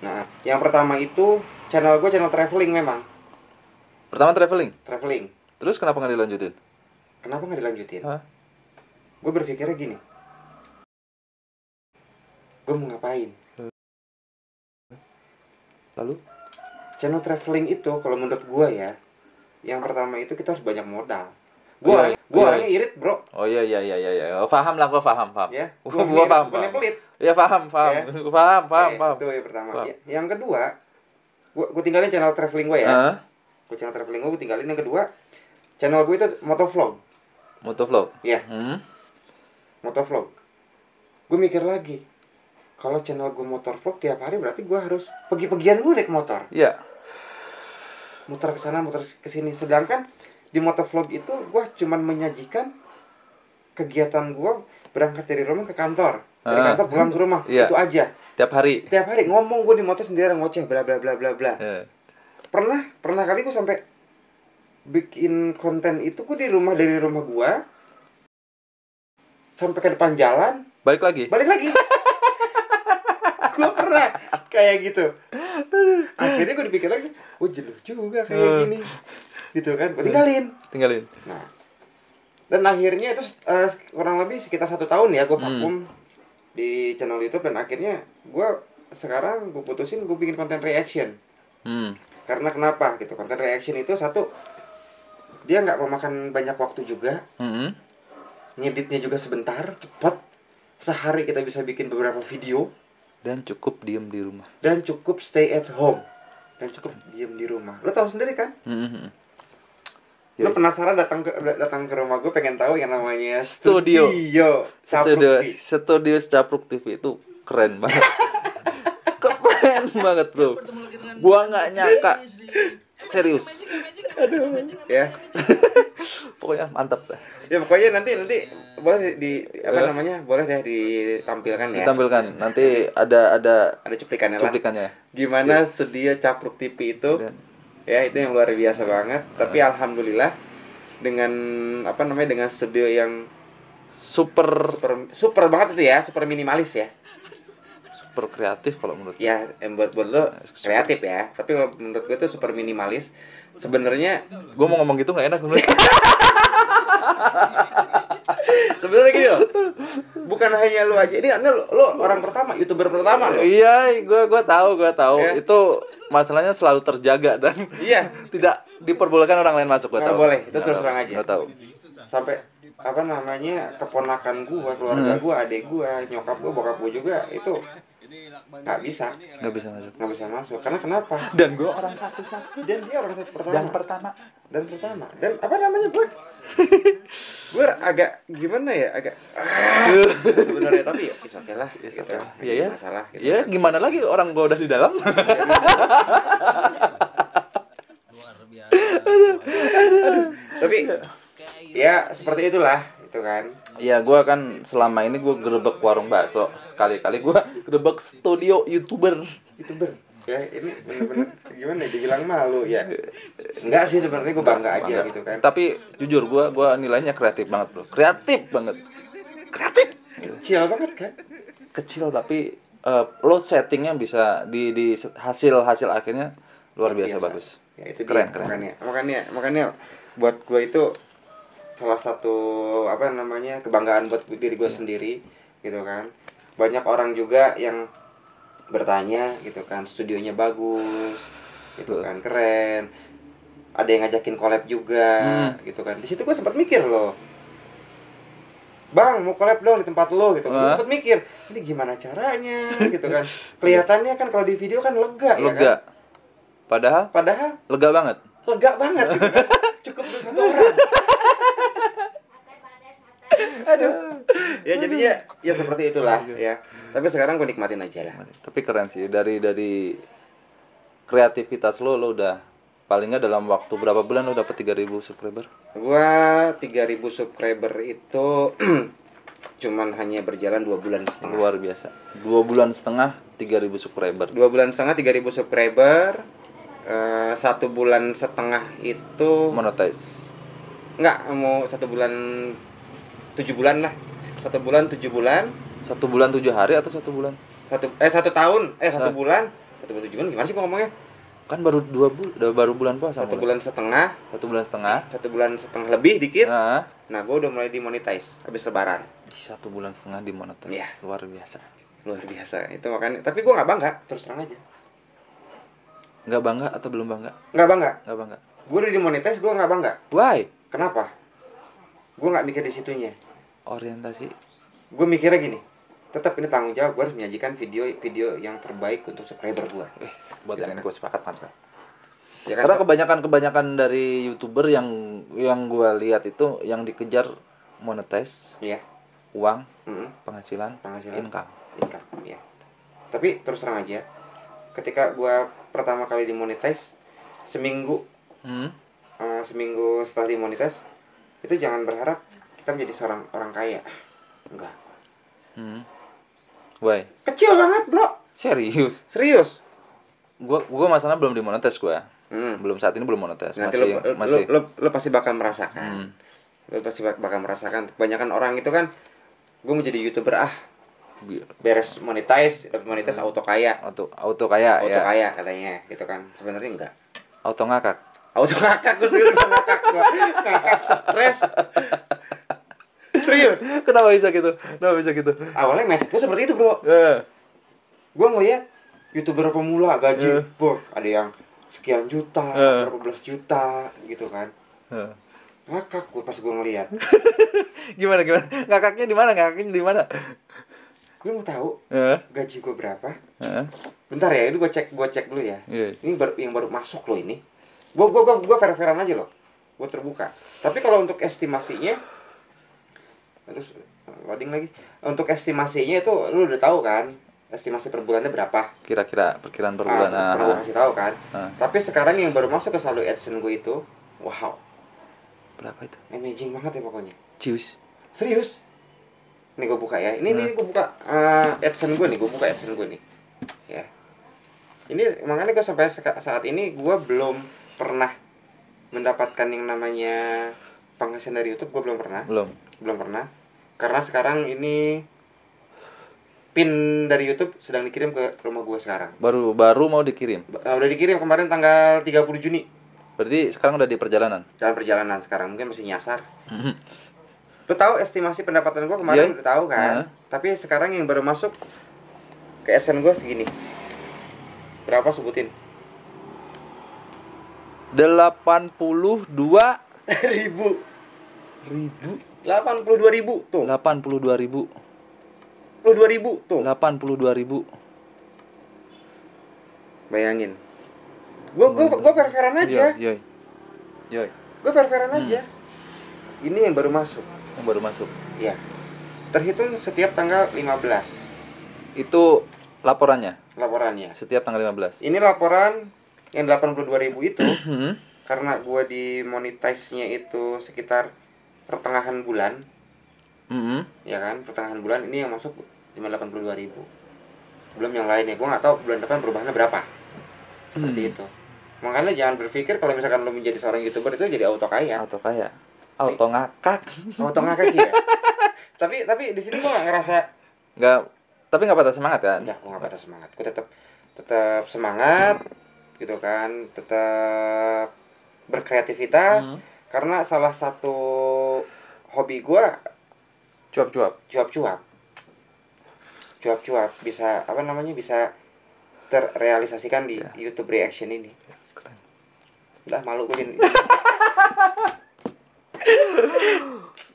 Nah, yang pertama itu channel gue channel traveling memang. Pertama traveling. Terus kenapa nggak dilanjutin? Gue berpikirnya gini, gue mau ngapain? Lalu? Channel traveling itu kalau menurut gue ya, yang pertama itu kita harus banyak modal. Gue orangnya irit bro. Oh iya. Oh, paham lah, gue paham. Ya, gue paham. Pelit. Iya paham. Ya. Paham. Itu yang pertama. Ya. Yang kedua, gue tinggalin channel traveling gue ya. Channel traveling gue tinggalin. Yang kedua, channel gue itu motovlog. Iya. Motovlog. Gue mikir lagi, kalau channel gue motovlog tiap hari berarti gue harus pergi-pergian gue naik motor. Iya. Muter ke sana, muter ke sini. Sedangkan di motovlog itu gue cuman menyajikan kegiatan gue berangkat dari rumah ke kantor, dari kantor pulang ke rumah. Iya. Itu aja. Tiap hari ngomong gue di motor sendirian ngoceh bla bla bla bla bla. Pernah kali gue sampai bikin konten itu gue dari rumah gue sampai ke depan jalan, balik lagi. Gue pernah kayak gitu. Akhirnya gue dipikir lagi, jenuh juga kayak gini, gitu kan. Gue tinggalin. Nah, dan akhirnya itu kurang lebih sekitar 1 tahun ya gue vakum di channel YouTube. Dan akhirnya sekarang gue putusin gue bikin konten reaction. Karena kenapa gitu? Konten reaction itu satu, dia nggak memakan banyak waktu juga. Ngeditnya juga sebentar, cepat. Sehari kita bisa bikin beberapa video. Dan cukup diem di rumah. Dan cukup stay at home. Dan cukup diem di rumah. Lo tahu sendiri kan? Lo penasaran datang ke rumah gue, pengen tahu yang namanya Studio Capruk TV itu keren banget. Keren banget bro. Gua nggak nyangka. Serius. Ya. Pokoknya mantap dah. Ya pokoknya nanti boleh boleh deh ditampilkan ya. Nanti ada cuplikannya. Gimana Studio Capruk TV itu? Ya, itu yang luar biasa banget. Tapi alhamdulillah dengan dengan studio yang super banget itu ya, super minimalis ya. Super kreatif kalau menurut ya, buat lo kreatif ya, tapi menurut gue itu super minimalis. Sebenarnya gue mau ngomong gitu nggak enak sebenarnya. Sebenarnya gini loh, bukan hanya lu aja, ini lo orang pertama, YouTuber pertama lo. Iya, gue tahu. Ya. Itu masalahnya selalu terjaga dan tidak diperbolehkan orang lain masuk. Gue tahu. Boleh, itu terus terang aja. Gue tahu. Sampai keponakan gue, keluarga gue, adik gue, nyokap gue, bokap gue juga itu nggak bisa masuk. Karena kenapa? Dan gue orang satu-satu. Dan dia orang satu pertama. Dan gue agak gimana ya, sebenarnya, tapi ya oke lah. Iya. Masalah. Gitu. Ya gimana lagi, orang gue udah di dalam. Tapi ya seperti itulah itu kan. Ya gue kan selama ini gue gerebek warung bakso, sekali-kali gue gerebek studio YouTuber. Ya ini bener-bener gimana dibilang malu ya. Enggak sih, sebenarnya gue bangga aja gitu kan. Tapi jujur gue nilainya kreatif banget bro. Kreatif. Kecil banget kan. Kecil tapi lo settingnya bisa di hasil akhirnya luar biasa bagus. Ya itu keren. Makanya buat gue itu salah satu kebanggaan buat diri gue sendiri gitu kan. banyak orang juga yang bertanya gitu kan, studionya bagus gitu kan, keren, ada yang ngajakin collab juga gitu kan. Di situ gue sempat mikir loh, bang mau collab dong di tempat lo gitu. Gue sempat mikir ini gimana caranya gitu kan. Kelihatannya kan kalau di video kan lega ya kan, padahal lega banget gitu kan. Cukup untuk satu orang. Aduh. Ya jadinya ya seperti itulah ya. Tapi sekarang gue nikmatin aja lah. Tapi keren sih, dari kreativitas lo udah paling nggak dalam waktu berapa bulan lo dapet 3.000 subscriber? Gua 3.000 subscriber itu cuman hanya berjalan 2 bulan setengah. Luar biasa. 2 bulan setengah 3.000 subscriber. 2 bulan setengah 3.000 subscriber. 1 bulan setengah itu Monetize. enggak, mau 1 bulan 7 bulan lah. 1 bulan 7 bulan. 1 bulan 7 hari atau 1 bulan? 1 tahun. 1 bulan. 1 bulan 7 bulan gimana sih gua ngomongnya? Kan baru baru bulan puasa. 1 bulan setengah. 1 bulan setengah. 1 bulan setengah lebih dikit. Nah, gue udah mulai dimonetize habis lebaran. 1 bulan setengah dimonetize. Iya. Luar biasa. Luar biasa. Itu makanya, tapi gue nggak bangga, terus terang aja. Nggak bangga atau belum bangga? Nggak bangga. Nggak bangga. Gue udah dimonetize, gue nggak bangga. Why? Kenapa? Gue nggak mikir di situnya. Orientasi. Gue mikirnya gini, tetap ini tanggung jawab, gue harus menyajikan video yang terbaik untuk subscriber gue. Buat Gitu yang kan. gue sepakat mantap. Ya kan? Karena kebanyakan dari YouTuber yang gue lihat itu yang dikejar monetize, Iya. uang, Mm-mm. penghasilan, income. Ya. Tapi terus terang aja, ketika gue pertama kali dimonetize, seminggu setelah dimonetize, itu jangan berharap kita menjadi seorang orang kaya. Enggak. Why? Kecil banget, bro. Serius. Gua masalah belum dimonetize gua. Belum, saat ini belum monetize. Nanti masih. Lo pasti bakal merasakan. Lo pasti bakal merasakan. Kebanyakan orang itu kan, gue mau jadi YouTuber beres monetize auto kaya. Auto kaya Katanya, gitu kan. Sebenarnya enggak. Auto ngakak. Gue sendiri ngakak stres. Serius. Kenapa bisa gitu? Awalnya mindset gue seperti itu, bro. Gue ngeliat YouTuber pemula gaji, ada yang sekian juta, berapa belas juta, gitu kan. Ngakak gue pas gue ngeliat. Gimana? Ngakaknya di mana? Lu mau tahu gaji gue berapa? Bentar ya, ini gue cek dulu ya. Ini yang baru masuk loh ini. Gue fair-fairan aja loh. Gue terbuka. Tapi kalau untuk estimasinya, terus loading lagi. Untuk estimasinya itu lu udah tahu kan? Estimasi per bulannya berapa? Kira-kira perkiraan per bulan. Pernah gue kasih tahu kan. Tapi sekarang yang baru masuk ke saldo AdSense gue itu, wow. Berapa itu? Amazing banget ya pokoknya. Cius. Serius. Nih gue buka ya. Ini gue buka AdSense gue nih. Gue buka AdSense gue nih. Ya. Ini makanya gue sampai saat ini gue belum pernah mendapatkan yang namanya penghasilan dari YouTube. Gue belum pernah. Belum pernah. Karena sekarang ini pin dari YouTube sedang dikirim ke rumah gue sekarang. Baru mau dikirim? Udah dikirim kemarin tanggal 30 Juni. Berarti sekarang udah di perjalanan? Dalam perjalanan sekarang, mungkin masih nyasar. Lo tahu estimasi pendapatan gue kemarin udah tahu kan? Tapi sekarang yang baru masuk ke AdSense gue segini. Berapa sebutin? 82 ribu. 82.000 tuh. 82.000 tuh. 82.000. Bayangin. Gue fair-fairan aja. Yoi. Gue fair-fairan aja. Ini yang baru masuk. Iya. Terhitung setiap tanggal 15. Itu laporannya. Setiap tanggal 15. Ini laporan yang 82.000 itu karena gue dimonetize-nya itu sekitar pertengahan bulan. Ya kan, pertengahan bulan ini yang masuk cuma 82.000. Belum yang lainnya. Gue nggak tahu bulan depan perubahannya berapa. Seperti itu. Makanya jangan berpikir kalau misalkan lo menjadi seorang YouTuber itu jadi auto kaya. Auto ngakak ya. Tapi di sini gue nggak ngerasa. Tapi nggak patah semangat kan? Enggak, gue nggak patah semangat. Gue tetap semangat, gitu kan. Tetap berkreativitas. Karena salah satu hobi gue cuap-cuap. cuap-cuap, bisa apa namanya, bisa terrealisasikan di Ya. YouTube reaction ini. Keren. Udah malu gue jadi.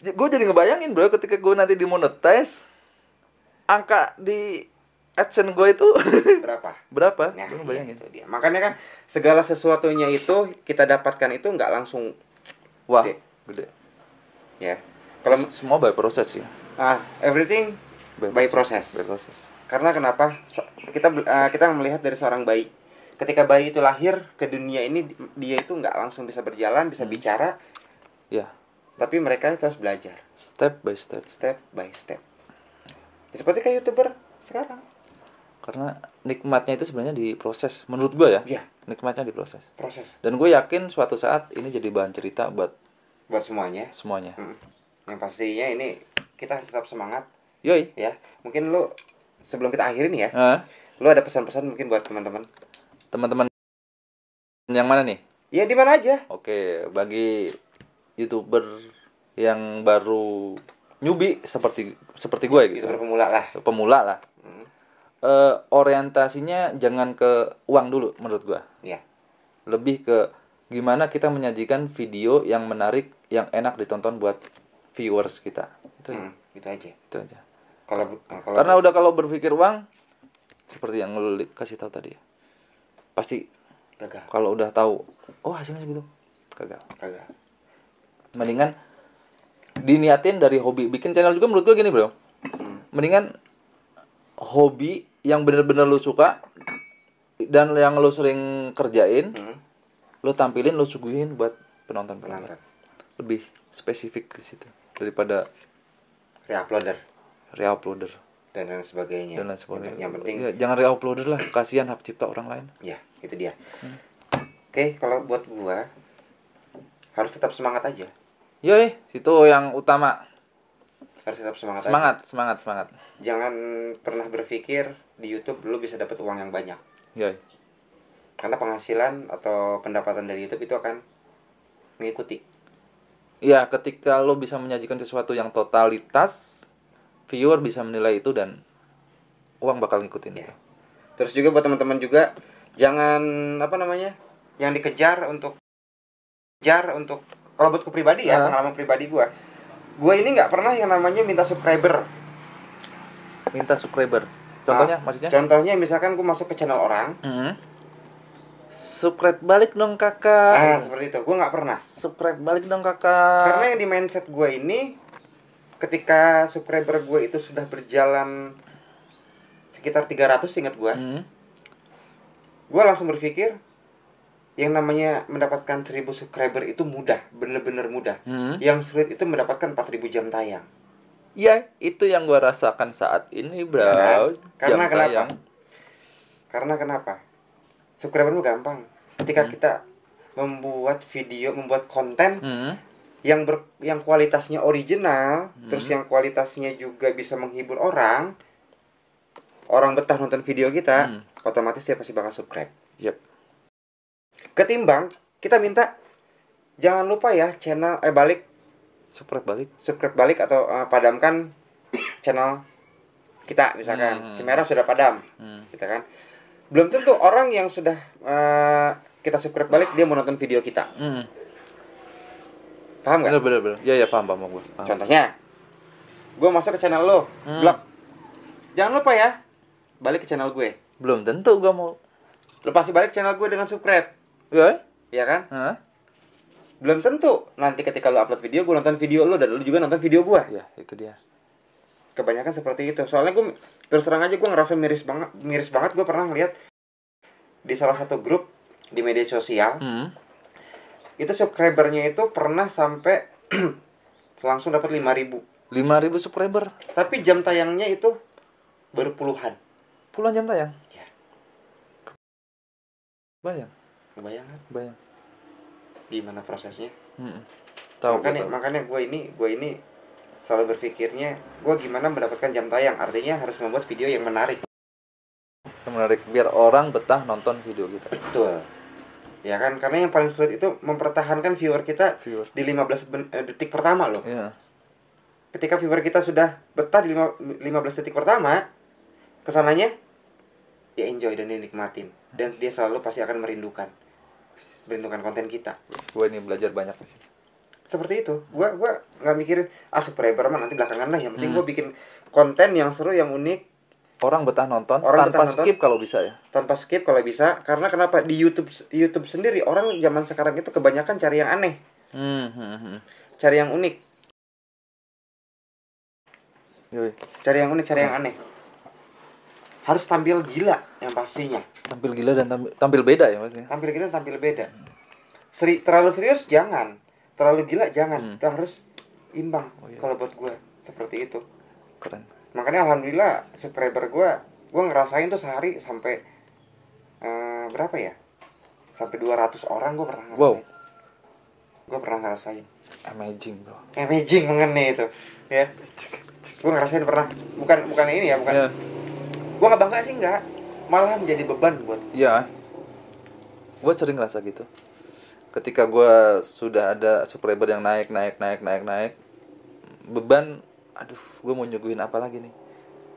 Gue jadi ngebayangin bro, ketika gue nanti dimonetize, angka di AdSense gue itu berapa? berapa? Nah, Gue iya, ngebayangin. itu dia. Makanya kan segala sesuatunya itu kita dapatkan itu nggak langsung Wah, gede. gede. Ya. Kalau Semua by proses ya. everything by process. By proses. Karena kenapa? Kita melihat dari seorang bayi. Ketika bayi itu lahir ke dunia ini, dia itu nggak langsung bisa berjalan, bisa bicara, Ya, tapi mereka itu harus belajar step by step. step by step. Ya, seperti kayak YouTuber sekarang. Karena nikmatnya itu sebenarnya di proses. Menurut gue ya, Iya, nikmatnya di proses. proses Dan gue yakin suatu saat ini jadi bahan cerita buat buat semuanya. semuanya. Yang pastinya ini kita harus tetap semangat Yoi. ya. Mungkin lu sebelum kita akhirin ya, Hah? lu ada pesan-pesan mungkin buat teman-teman. Teman-teman yang mana nih? Ya di mana aja. Oke, bagi YouTuber yang baru newbie seperti gue gitu. YouTuber pemula lah. Pemula lah. Orientasinya jangan ke uang dulu menurut gue. Iya. Lebih ke gimana kita menyajikan video yang menarik, yang enak ditonton buat viewers kita. Itu ya. Itu aja. Itu aja. Kalau Kalau berpikir uang seperti yang lu kasih tahu tadi, pasti gagal. kalau udah tahu, oh hasilnya segitu, gagal. Mendingan diniatin dari hobi. Bikin channel juga menurut gue gini bro, mendingan hobi yang bener-bener lu suka dan yang lu sering kerjain, lu tampilin, lu suguhin buat penonton. Lebih spesifik ke situ daripada reuploader dan lain sebagainya. Yang penting ya, jangan reuploader lah, kasihan hak cipta orang lain. Ya, itu dia. Oke, kalau buat gua harus tetap semangat aja. Yoi, itu yang utama. Harus tetap semangat Semangat. Jangan pernah berpikir di YouTube lu bisa dapat uang yang banyak. Yoi. Karena penghasilan atau pendapatan dari YouTube itu akan mengikuti. Ya, ketika lo bisa menyajikan sesuatu yang totalitas, viewer bisa menilai itu dan uang bakal ngikutin itu. Terus juga buat teman-teman juga jangan yang dikejar untuk kalau buat ku pribadi ya, pengalaman pribadi gua ini nggak pernah yang namanya minta subscriber. Contohnya maksudnya? Contohnya misalkan gua masuk ke channel orang, subscribe balik dong kakak. Seperti itu. Gua nggak pernah. Subscribe balik dong kakak. Karena yang di mindset gua ini, ketika subscriber gue itu sudah berjalan sekitar 300 ingat gue, gue langsung berpikir yang namanya mendapatkan 1000 subscriber itu mudah, bener-bener mudah. Yang sulit itu mendapatkan 4000 jam tayang. Iya, itu yang gue rasakan saat ini bro. Ya, kan? Karena kenapa? Subscriber itu gampang. Ketika kita membuat video, membuat konten yang kualitasnya original, terus yang kualitasnya juga bisa menghibur orang betah nonton video kita, otomatis dia pasti bakal subscribe. Yep. Ketimbang kita minta jangan lupa ya channel subscribe balik atau padamkan channel kita misalkan si merah sudah padam, kita kan belum tentu orang yang sudah kita subscribe balik dia mau nonton video kita. Paham nggak? Bener. Iya paham gue. Contohnya, gue masuk ke channel lo, blog. Jangan lupa ya, balik ke channel gue. Belum tentu gue mau. Lo pasti balik ke channel gue dengan subscribe. Iya kan? Belum tentu nanti ketika lo upload video, gue nonton video lo dan lo juga nonton video gue. Iya, itu dia. Kebanyakan seperti itu. Soalnya gue terus terang aja gue ngerasa miris banget. Gue pernah ngeliat di salah satu grup di media sosial. Itu subscribernya itu pernah sampai langsung dapat 5.000 subscriber. Tapi jam tayangnya itu baru puluhan jam tayang. Ya. Bayang. Gimana prosesnya? Makanya gue ini selalu berpikirnya gue gimana mendapatkan jam tayang. Artinya harus membuat video yang menarik biar orang betah nonton video kita. Betul. Ya kan, karena yang paling sulit itu mempertahankan viewer kita di 15 detik pertama loh. Iya. Ketika viewer kita sudah betah di 15 detik pertama, kesananya ya enjoy dan dinikmatin, dan dia selalu pasti akan merindukan konten kita. Gue ini belajar banyak sih. Seperti itu. Gua nggak mikirin subscriber mah nanti belakangan lah, yang penting gua bikin konten yang seru, yang unik. Orang betah nonton tanpa skip kalau bisa ya. Tanpa skip kalau bisa. Karena kenapa? Di YouTube sendiri orang zaman sekarang itu kebanyakan cari yang aneh. Cari yang unik. Yoi. Cari yang unik, cari yang aneh. Harus tampil gila yang pastinya. Tampil gila dan tampil beda ya maksudnya. Tampil gila dan tampil beda. Terlalu serius jangan. Terlalu gila jangan. Kita harus imbang. Kalau buat gue seperti itu. Keren. Makanya alhamdulillah subscriber gue ngerasain tuh sehari sampai berapa ya? Sampai 200 orang gue pernah ngerasain. Wow. Gue pernah ngerasain. Amazing, bro. Amazing mengenai itu, ya. Gue ngerasain pernah. Bukan ini ya, bukan. Yeah. Gue nggak bangga sih, nggak. Malah menjadi beban buat. Iya. Gue sering ngerasa gitu. Ketika gue sudah ada subscriber yang naik, beban, aduh, gue mau nyuguhin apa lagi nih?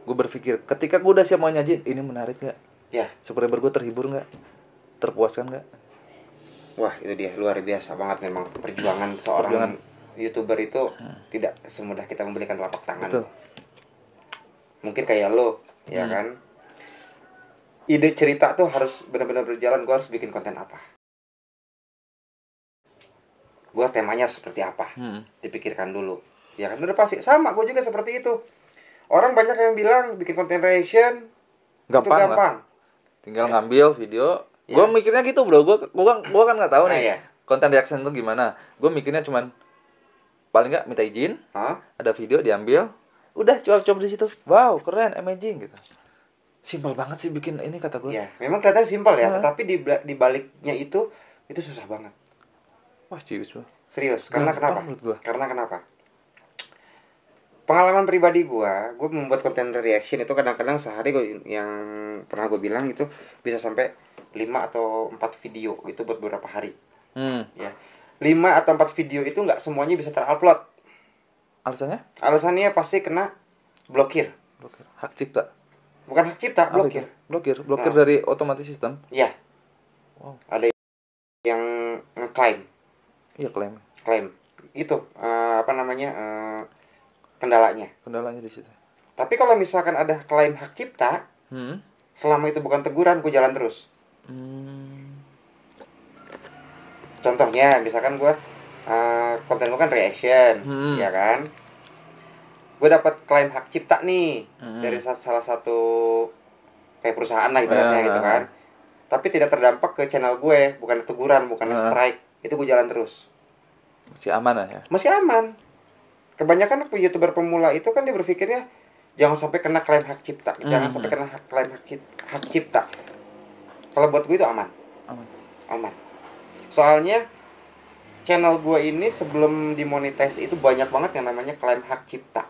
Gue berpikir, ketika gue udah siap mau nyajiin, ini menarik nggak? Ya. Subscriber gue terhibur nggak? Terpuaskan nggak? Wah, itu dia, luar biasa banget memang perjuangan seorang YouTuber itu tidak semudah kita membelikan telapak tangan. Betul. Mungkin kayak lo, ya kan? Ide cerita tuh harus benar-benar berjalan. Gue harus bikin konten apa? Gue temanya harus seperti apa? Dipikirkan dulu. Ya kan, udah pasti. Sama, gue juga seperti itu. Orang banyak yang bilang bikin konten reaction gampang. Lah. Tinggal ngambil video. Ya. Gue mikirnya gitu, bro. Gue kan nggak tahu nih. Ya. Konten reaction itu gimana? Gue mikirnya cuman paling nggak minta izin. Ada video diambil. Udah coba di situ. Wow, keren, amazing gitu. Simpel banget sih bikin ini, kata gue. Ya, memang kelihatan simpel ya, tapi di baliknya itu susah banget. Wah, serius, bro. Serius. Karena kenapa? Karena kenapa? Pengalaman pribadi gue membuat konten reaction itu kadang-kadang sehari yang pernah gue bilang itu bisa sampai 5 atau 4 video gitu buat beberapa hari. Ya. 5 atau 4 video itu nggak semuanya bisa terupload. Alasannya? Alasannya pasti kena blokir. Hak cipta. Bukan hak cipta, blokir. Blokir dari otomatis sistem. Iya. Wow. Ada yang ngeklaim. Iya, klaim. Itu kendalanya di situ. Tapi kalau misalkan ada klaim hak cipta, selama itu bukan teguran, gue jalan terus. Contohnya, misalkan gue konten gue kan reaction, ya kan? Gue dapat klaim hak cipta nih dari salah satu kayak perusahaan lah ibaratnya gitu kan. Tapi tidak terdampak ke channel gue, bukan teguran, bukan strike. Itu gue jalan terus. Masih aman ya? Masih aman. Kebanyakan YouTuber pemula itu kan dia berpikirnya jangan sampai kena klaim hak cipta, jangan sampai kena klaim hak cipta. Kalau buat gue itu aman. Soalnya channel gue ini sebelum dimonetize itu banyak banget yang namanya klaim hak cipta.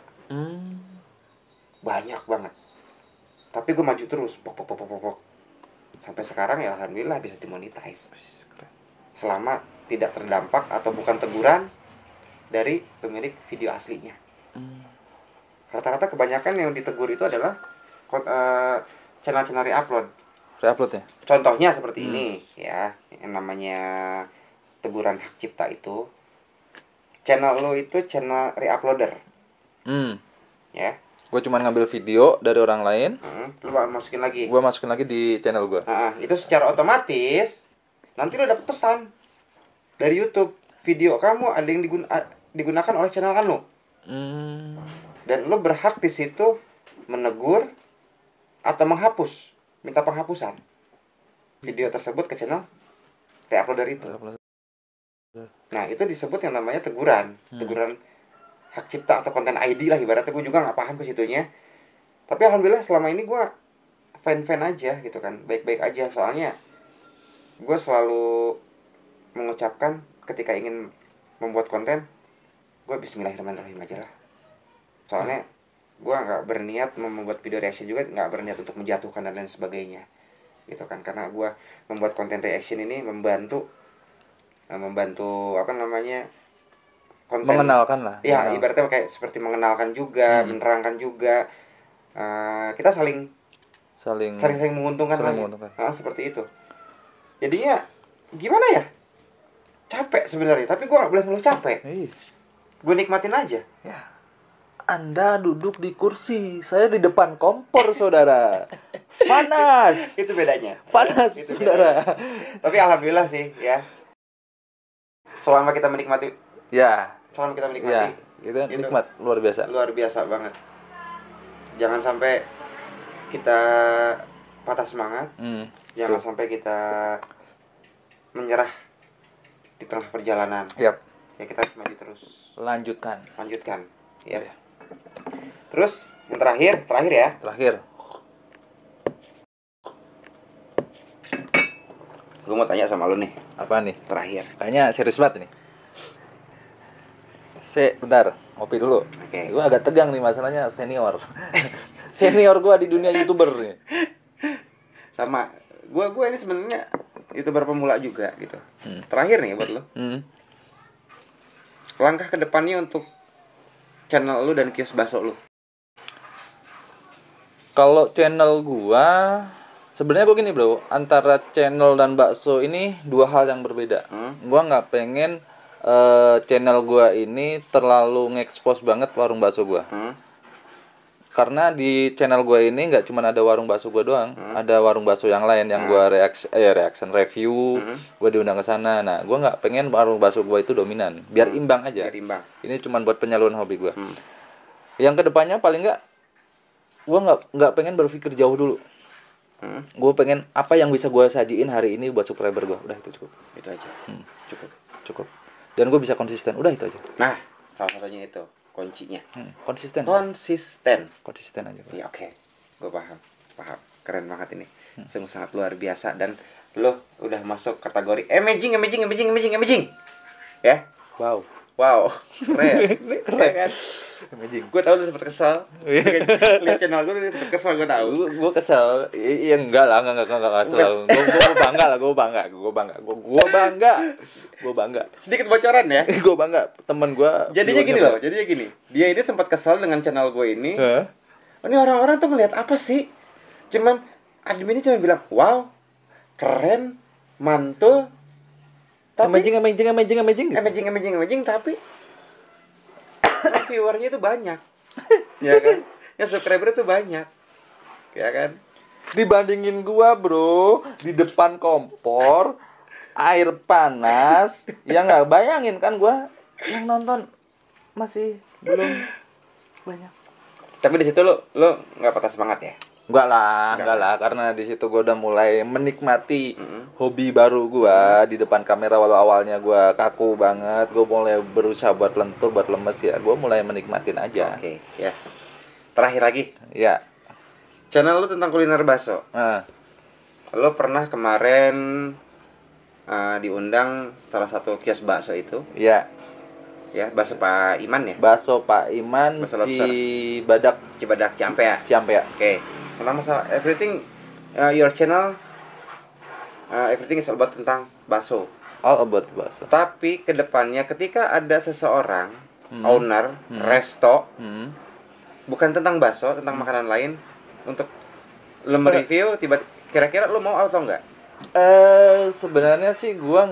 Banyak banget. Tapi gue maju terus, pok. Sampai sekarang ya alhamdulillah bisa dimonetize. Selama tidak terdampak atau bukan teguran dari pemilik video aslinya. Rata-rata kebanyakan yang ditegur itu adalah channel-channel reupload ya. Contohnya seperti ini ya, yang namanya teguran hak cipta itu. Channel lo itu channel reuploader. Ya. Gue cuma ngambil video dari orang lain. Lu masukin lagi. Gue masukin lagi di channel gue. Itu secara otomatis nanti lo dapet pesan dari YouTube, video kamu ada yang digunakan oleh channel kamu. Dan lo berhak di situ menegur atau menghapus, minta penghapusan video tersebut ke channel reuploader itu. Nah, itu disebut yang namanya teguran hak cipta atau konten ID lah ibaratnya. Gue juga nggak paham ke situnya. Tapi alhamdulillah selama ini gue fan aja gitu kan, baik-baik aja. Soalnya gue selalu mengucapkan ketika ingin membuat konten, gue bismillahirrahmanirrahim aja lah. Soalnya gue nggak berniat membuat video reaction, juga nggak berniat untuk menjatuhkan dan lain sebagainya gitu kan. Karena gue membuat konten reaction ini membantu konten, mengenalkan lah ya, ibaratnya kayak seperti mengenalkan juga, menerangkan juga. Kita saling saling saling menguntungkan saling lagi. menguntungkan. Seperti itu. Jadinya gimana ya? Capek sebenarnya, tapi gue nggak boleh ngeluh capek. Gue nikmatin aja. Ya. Anda duduk di kursi, saya di depan kompor, saudara. Panas. Itu bedanya. Panas, Itu saudara. bedanya. Tapi alhamdulillah sih, ya. Selama kita menikmati. Ya. Selama kita menikmati. Itu nikmat, luar biasa. Luar biasa banget. Jangan sampai kita patah semangat. Jangan sampai kita menyerah di tengah perjalanan. Yap. Ya kita harus maju terus. Lanjutkan. Ya. Terus yang terakhir ya. Gue mau tanya sama lu nih. Apa nih? Terakhir. Kayaknya serius banget nih. Bentar, ngopi dulu. Oke. Gue agak tegang nih masalahnya senior. Senior gue di dunia YouTuber nih. Sama. Gue ini sebenarnya YouTuber pemula juga gitu. Terakhir nih buat lu. Langkah ke depannya untuk channel lu dan kios bakso lu. Kalau channel gua sebenarnya gua gini, Bro. Antara channel dan bakso ini dua hal yang berbeda. Gua nggak pengen channel gua ini terlalu nge-expose banget warung bakso gua. Karena di channel gue ini nggak cuma ada warung bakso gue doang, ada warung bakso yang lain yang gue reaction review, gue diundang ke sana. Nah, gue nggak pengen warung bakso gue itu dominan, biar imbang aja. Ini cuma buat penyaluran hobi gue. Yang kedepannya paling nggak, gue nggak pengen berpikir jauh dulu. Gue pengen apa yang bisa gue sajiin hari ini buat subscriber gue, udah itu cukup. Itu aja. Cukup. Dan gue bisa konsisten, udah itu aja. Nah, salah satunya itu kuncinya. Konsisten aja. Iya, oke. Gue paham. Keren banget ini. Sungguh sangat luar biasa dan lo udah masuk kategori amazing. Ya. Wow. Keren kan? Amazing. Gue tahu lu sempet kesel. Lihat channel gue sempet kesel, gue tahu. Gue kesel. Iya enggak kesel. Gue bangga. Sedikit bocoran ya. Gue bangga. Temen gue. Jadinya gini. Dia ini sempat kesel dengan channel gue ini. Ini orang-orang tuh ngeliat apa sih? Cuman adminnya cuma bilang, wow, keren, mantul. Tapi amazing, tapi viewernya itu banyak. Ya kan? Yang subscriber itu banyak. Ya kan? Dibandingin gua, Bro, di depan kompor, air panas, ya nggak bayangin kan gua yang nonton masih belum banyak. Tapi di situ lo nggak patah semangat ya? Enggak lah, karena di situ gue udah mulai menikmati hobi baru gue di depan kamera. Walau awalnya gue kaku banget, gue mulai berusaha buat lentur, buat lemes ya. Gue mulai menikmatin aja. Oke, ya. Terakhir lagi. Ya. Channel lu tentang kuliner bakso. Lo pernah kemarin diundang salah satu kios bakso itu? Iya. Ya, bakso Pak Iman ya? Bakso Pak Iman Cibadak Ciampea. Oke. Tentang masalah everything your channel everything is about tentang bakso. All about bakso. Tapi kedepannya ketika ada seseorang owner resto bukan tentang bakso, tentang makanan lain untuk lo mereview, kira-kira lo mau atau enggak? Sebenarnya sih gua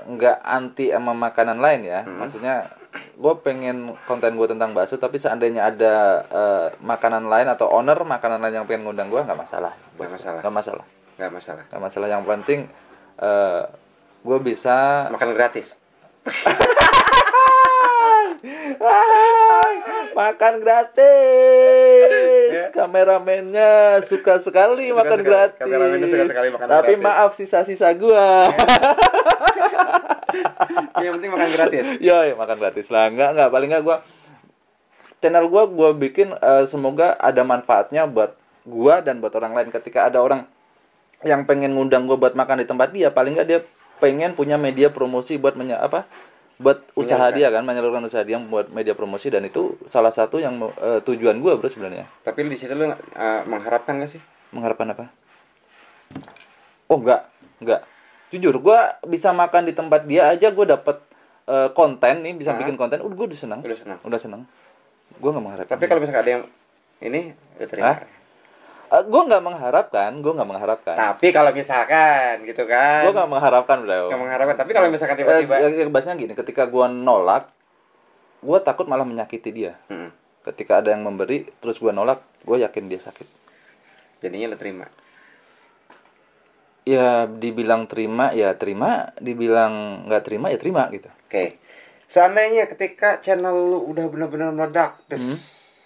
nggak anti sama makanan lain ya. Maksudnya gue pengen konten gue tentang bakso, tapi seandainya ada makanan lain atau owner makanan lain yang pengen ngundang gue, nggak masalah. Yang penting gue bisa makan gratis. Makan gratis. Kameramennya suka sekali makan gratis. Tapi maaf sisa-sisa gua. Yang penting makan gratis. Ya, makan gratis lah. Enggak, paling enggak gua channel gua bikin semoga ada manfaatnya buat gua dan buat orang lain. Ketika ada orang yang pengen ngundang gua buat makan di tempat dia, paling enggak dia pengen punya media promosi buat buat usaha dia kan, menyalurkan usaha dia buat media promosi, dan itu salah satu yang tujuan gue, Bro, sebenarnya. Tapi di situ lu mengharapkan nggak sih? Mengharapkan apa? Oh, enggak. Jujur, gue bisa makan di tempat dia aja, gue dapet konten nih, bisa bikin konten, gue udah senang. Gue nggak mengharapkan. Tapi kalau misalkan ada yang ini, terima. Gue nggak mengharapkan. Tapi kalau misalkan gitu kan. Gue nggak mengharapkan, bro. Nggak mengharapkan. Tapi kalau misalkan tiba-tiba. Bahasanya gini, ketika gue nolak, gue takut malah menyakiti dia. Ketika ada yang memberi, terus gue nolak, gue yakin dia sakit. Jadinya lo terima. Ya dibilang terima, ya terima. Dibilang nggak terima, ya terima gitu. Oke. Seandainya ketika channel lu udah benar-benar meledak,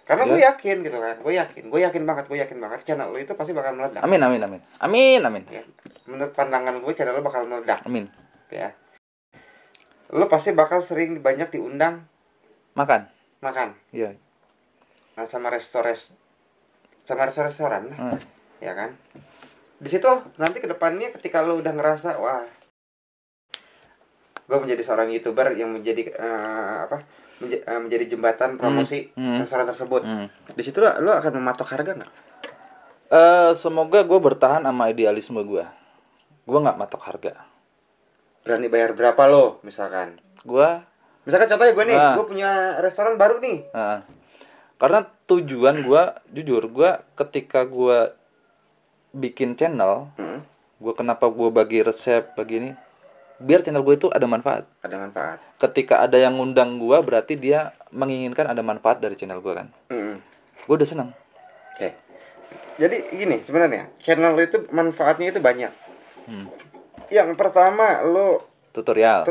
karena gue yakin gitu kan, gue yakin banget channel lu itu pasti bakal meledak. Amin. Ya. Menurut pandangan gue channel lu bakal meledak. Amin. Ya. Lu pasti bakal sering banyak diundang makan. Iya. Nah, sama restoran, ya kan. Di situ nanti kedepannya ketika lu udah ngerasa wah, gue menjadi seorang YouTuber yang menjadi menjadi jembatan promosi restoran tersebut. Di situ lo akan mematok harga nggak? Semoga gue bertahan sama idealisme gue. Gue nggak matok harga. Berani bayar berapa lo misalkan? Misalkan contohnya gue nih, gue punya restoran baru nih. Karena tujuan gue, jujur gue ketika gue bikin channel, kenapa gue bagi resep begini, biar channel gue itu ada manfaat. Ketika ada yang ngundang gue, berarti dia menginginkan ada manfaat dari channel gue kan. Gue udah senang. Oke. Jadi gini sebenarnya, channel lo itu manfaatnya itu banyak. Yang pertama lo tutorial.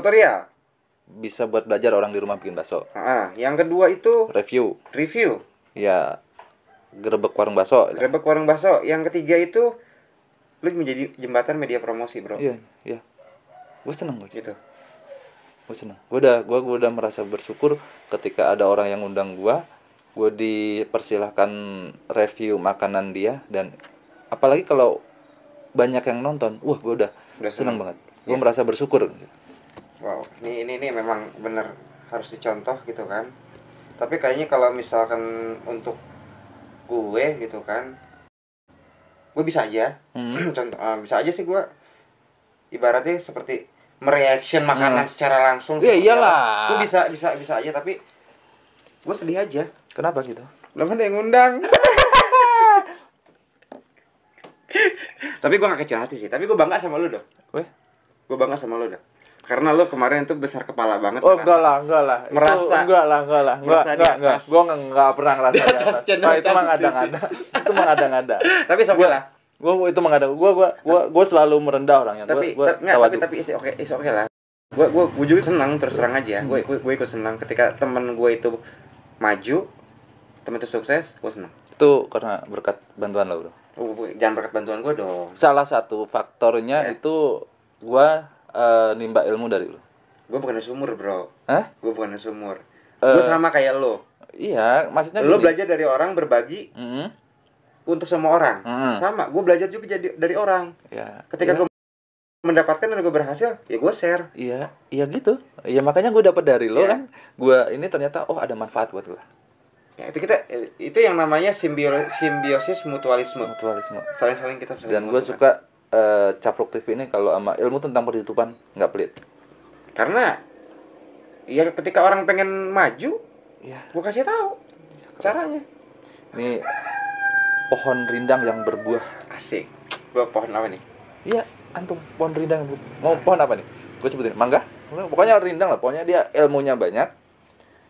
Bisa buat belajar orang di rumah bikin bakso. Yang kedua itu review. Ya, gerebek warung bakso. Yang ketiga itu lu menjadi jembatan media promosi, bro. Iya. Gue seneng gitu. Gue udah merasa bersyukur ketika ada orang yang undang gue dipersilahkan review makanan dia, dan apalagi kalau banyak yang nonton, gue udah seneng banget. Gue merasa bersyukur. Wow, ini memang bener harus dicontoh gitu kan. Tapi kayaknya kalau misalkan untuk gue gitu kan, gue bisa aja. Bisa aja sih gue. Ibaratnya seperti mereaction makanan secara langsung. Iya iyalah. Gue bisa aja, tapi gue sedih aja. Kenapa gitu? Belum ada yang ngundang. Tapi gue gak kecil hati sih. Tapi gue bangga sama lu, Gue bangga sama lu, karena lu kemarin tuh besar kepala banget. Enggak lah. Merasa. Enggak. Gue enggak pernah ngerasa di atas. Itu mah ngada-ngada. Tapi oke lah. Gue itu mengada. Gue selalu merendah orangnya. Tapi is oke lah. Gue juga senang, terus terang aja. Gue ikut senang ketika temen gue itu maju, temen itu sukses, gue senang. Itu karena berkat bantuan lo, bro. Jangan berkat bantuan gue dong. Salah satu faktornya itu gue nimba ilmu dari lo. Gue bukan sumur, bro. Gue bukan sumur. Gue sama kayak lo. Iya, maksudnya lo belajar dari orang, berbagi untuk semua orang. Sama, gue belajar juga dari orang. Ya, ketika gue mendapatkan dan gue berhasil, ya gue share. Iya gitu. Ya makanya gue dapat dari lo kan. Gue ini ternyata ada manfaat buat gue. Ya, itu yang namanya simbiosis mutualisme. Saling kita. Dan gue suka Capruk TV ini kalau sama ilmu tentang perhitungan nggak pelit. Karena ya ketika orang pengen maju, gue kasih tahu caranya. Ini pohon rindang yang berbuah. Asik. Gue pohon apa nih? Iya, antum pohon rindang. Mau pohon apa nih? Gue sebutin mangga. Pokoknya rindang lah. Pokoknya dia ilmunya banyak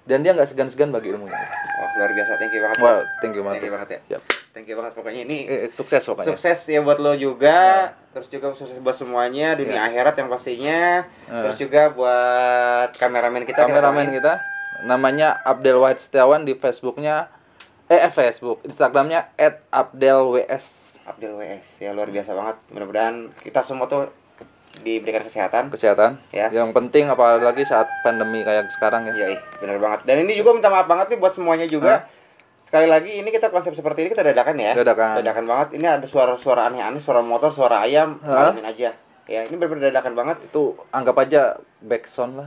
dan dia nggak segan-segan bagi ilmunya. Luar biasa. Thank you banget. Wow, thank you banget ya. Yep. Thank you banget, pokoknya ini sukses pokoknya. Sukses ya buat lo juga, terus juga sukses buat semuanya, dunia akhirat yang pastinya. Terus juga buat kameramen kita namanya Abdel Wahid Setiawan di Facebooknya Instagramnya @abdelws. Ya luar biasa banget. Mudah-mudahan kita semua tuh diberikan kesehatan ya. Yang penting apalagi saat pandemi kayak sekarang ya. Iya, benar banget. Dan ini juga minta maaf banget nih buat semuanya juga. Sekali lagi ini kita konsep seperti ini kita dadakan ya. Dadakan banget. Ini ada suara aneh-aneh, suara motor, suara ayam, maklumin aja. Ya, ini benar-benar dadakan banget. Itu anggap aja backsound.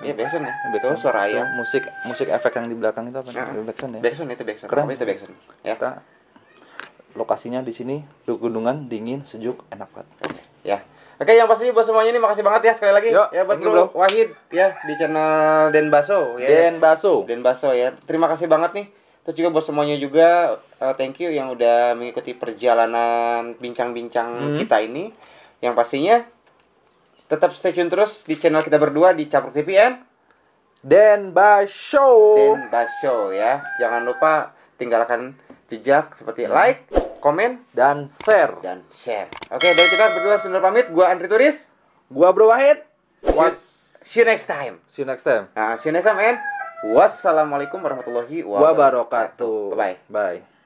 Iya, backsound ya. Betul, suara ayam. Musik efek yang di belakang itu apa? Backsound ya. Backsound. Keren. Itu backsound. Ya. Kita lokasinya di sini, pegunungan, dingin, sejuk, enak banget. Ya. Oke, yang pasti buat semuanya ini makasih banget ya sekali lagi. Ya buat Bro Wahid ya di channel Den Baso ya. Den Baso ya. Terima kasih banget nih Terus juga buat semuanya juga thank you yang udah mengikuti perjalanan bincang-bincang kita ini. Yang pastinya tetap stay tune terus di channel kita berdua di Capruk TVN Den Basho ya. Jangan lupa tinggalkan jejak seperti like, komen, dan share. Oke, dari kita berdua sudah pamit. Gua Andri Turis, Gua Bro Wahid. see you next time. See you next time. Nah, see you next time and wassalamualaikum warahmatullahi wabarakatuh. Wabarakatuh. Bye. Bye.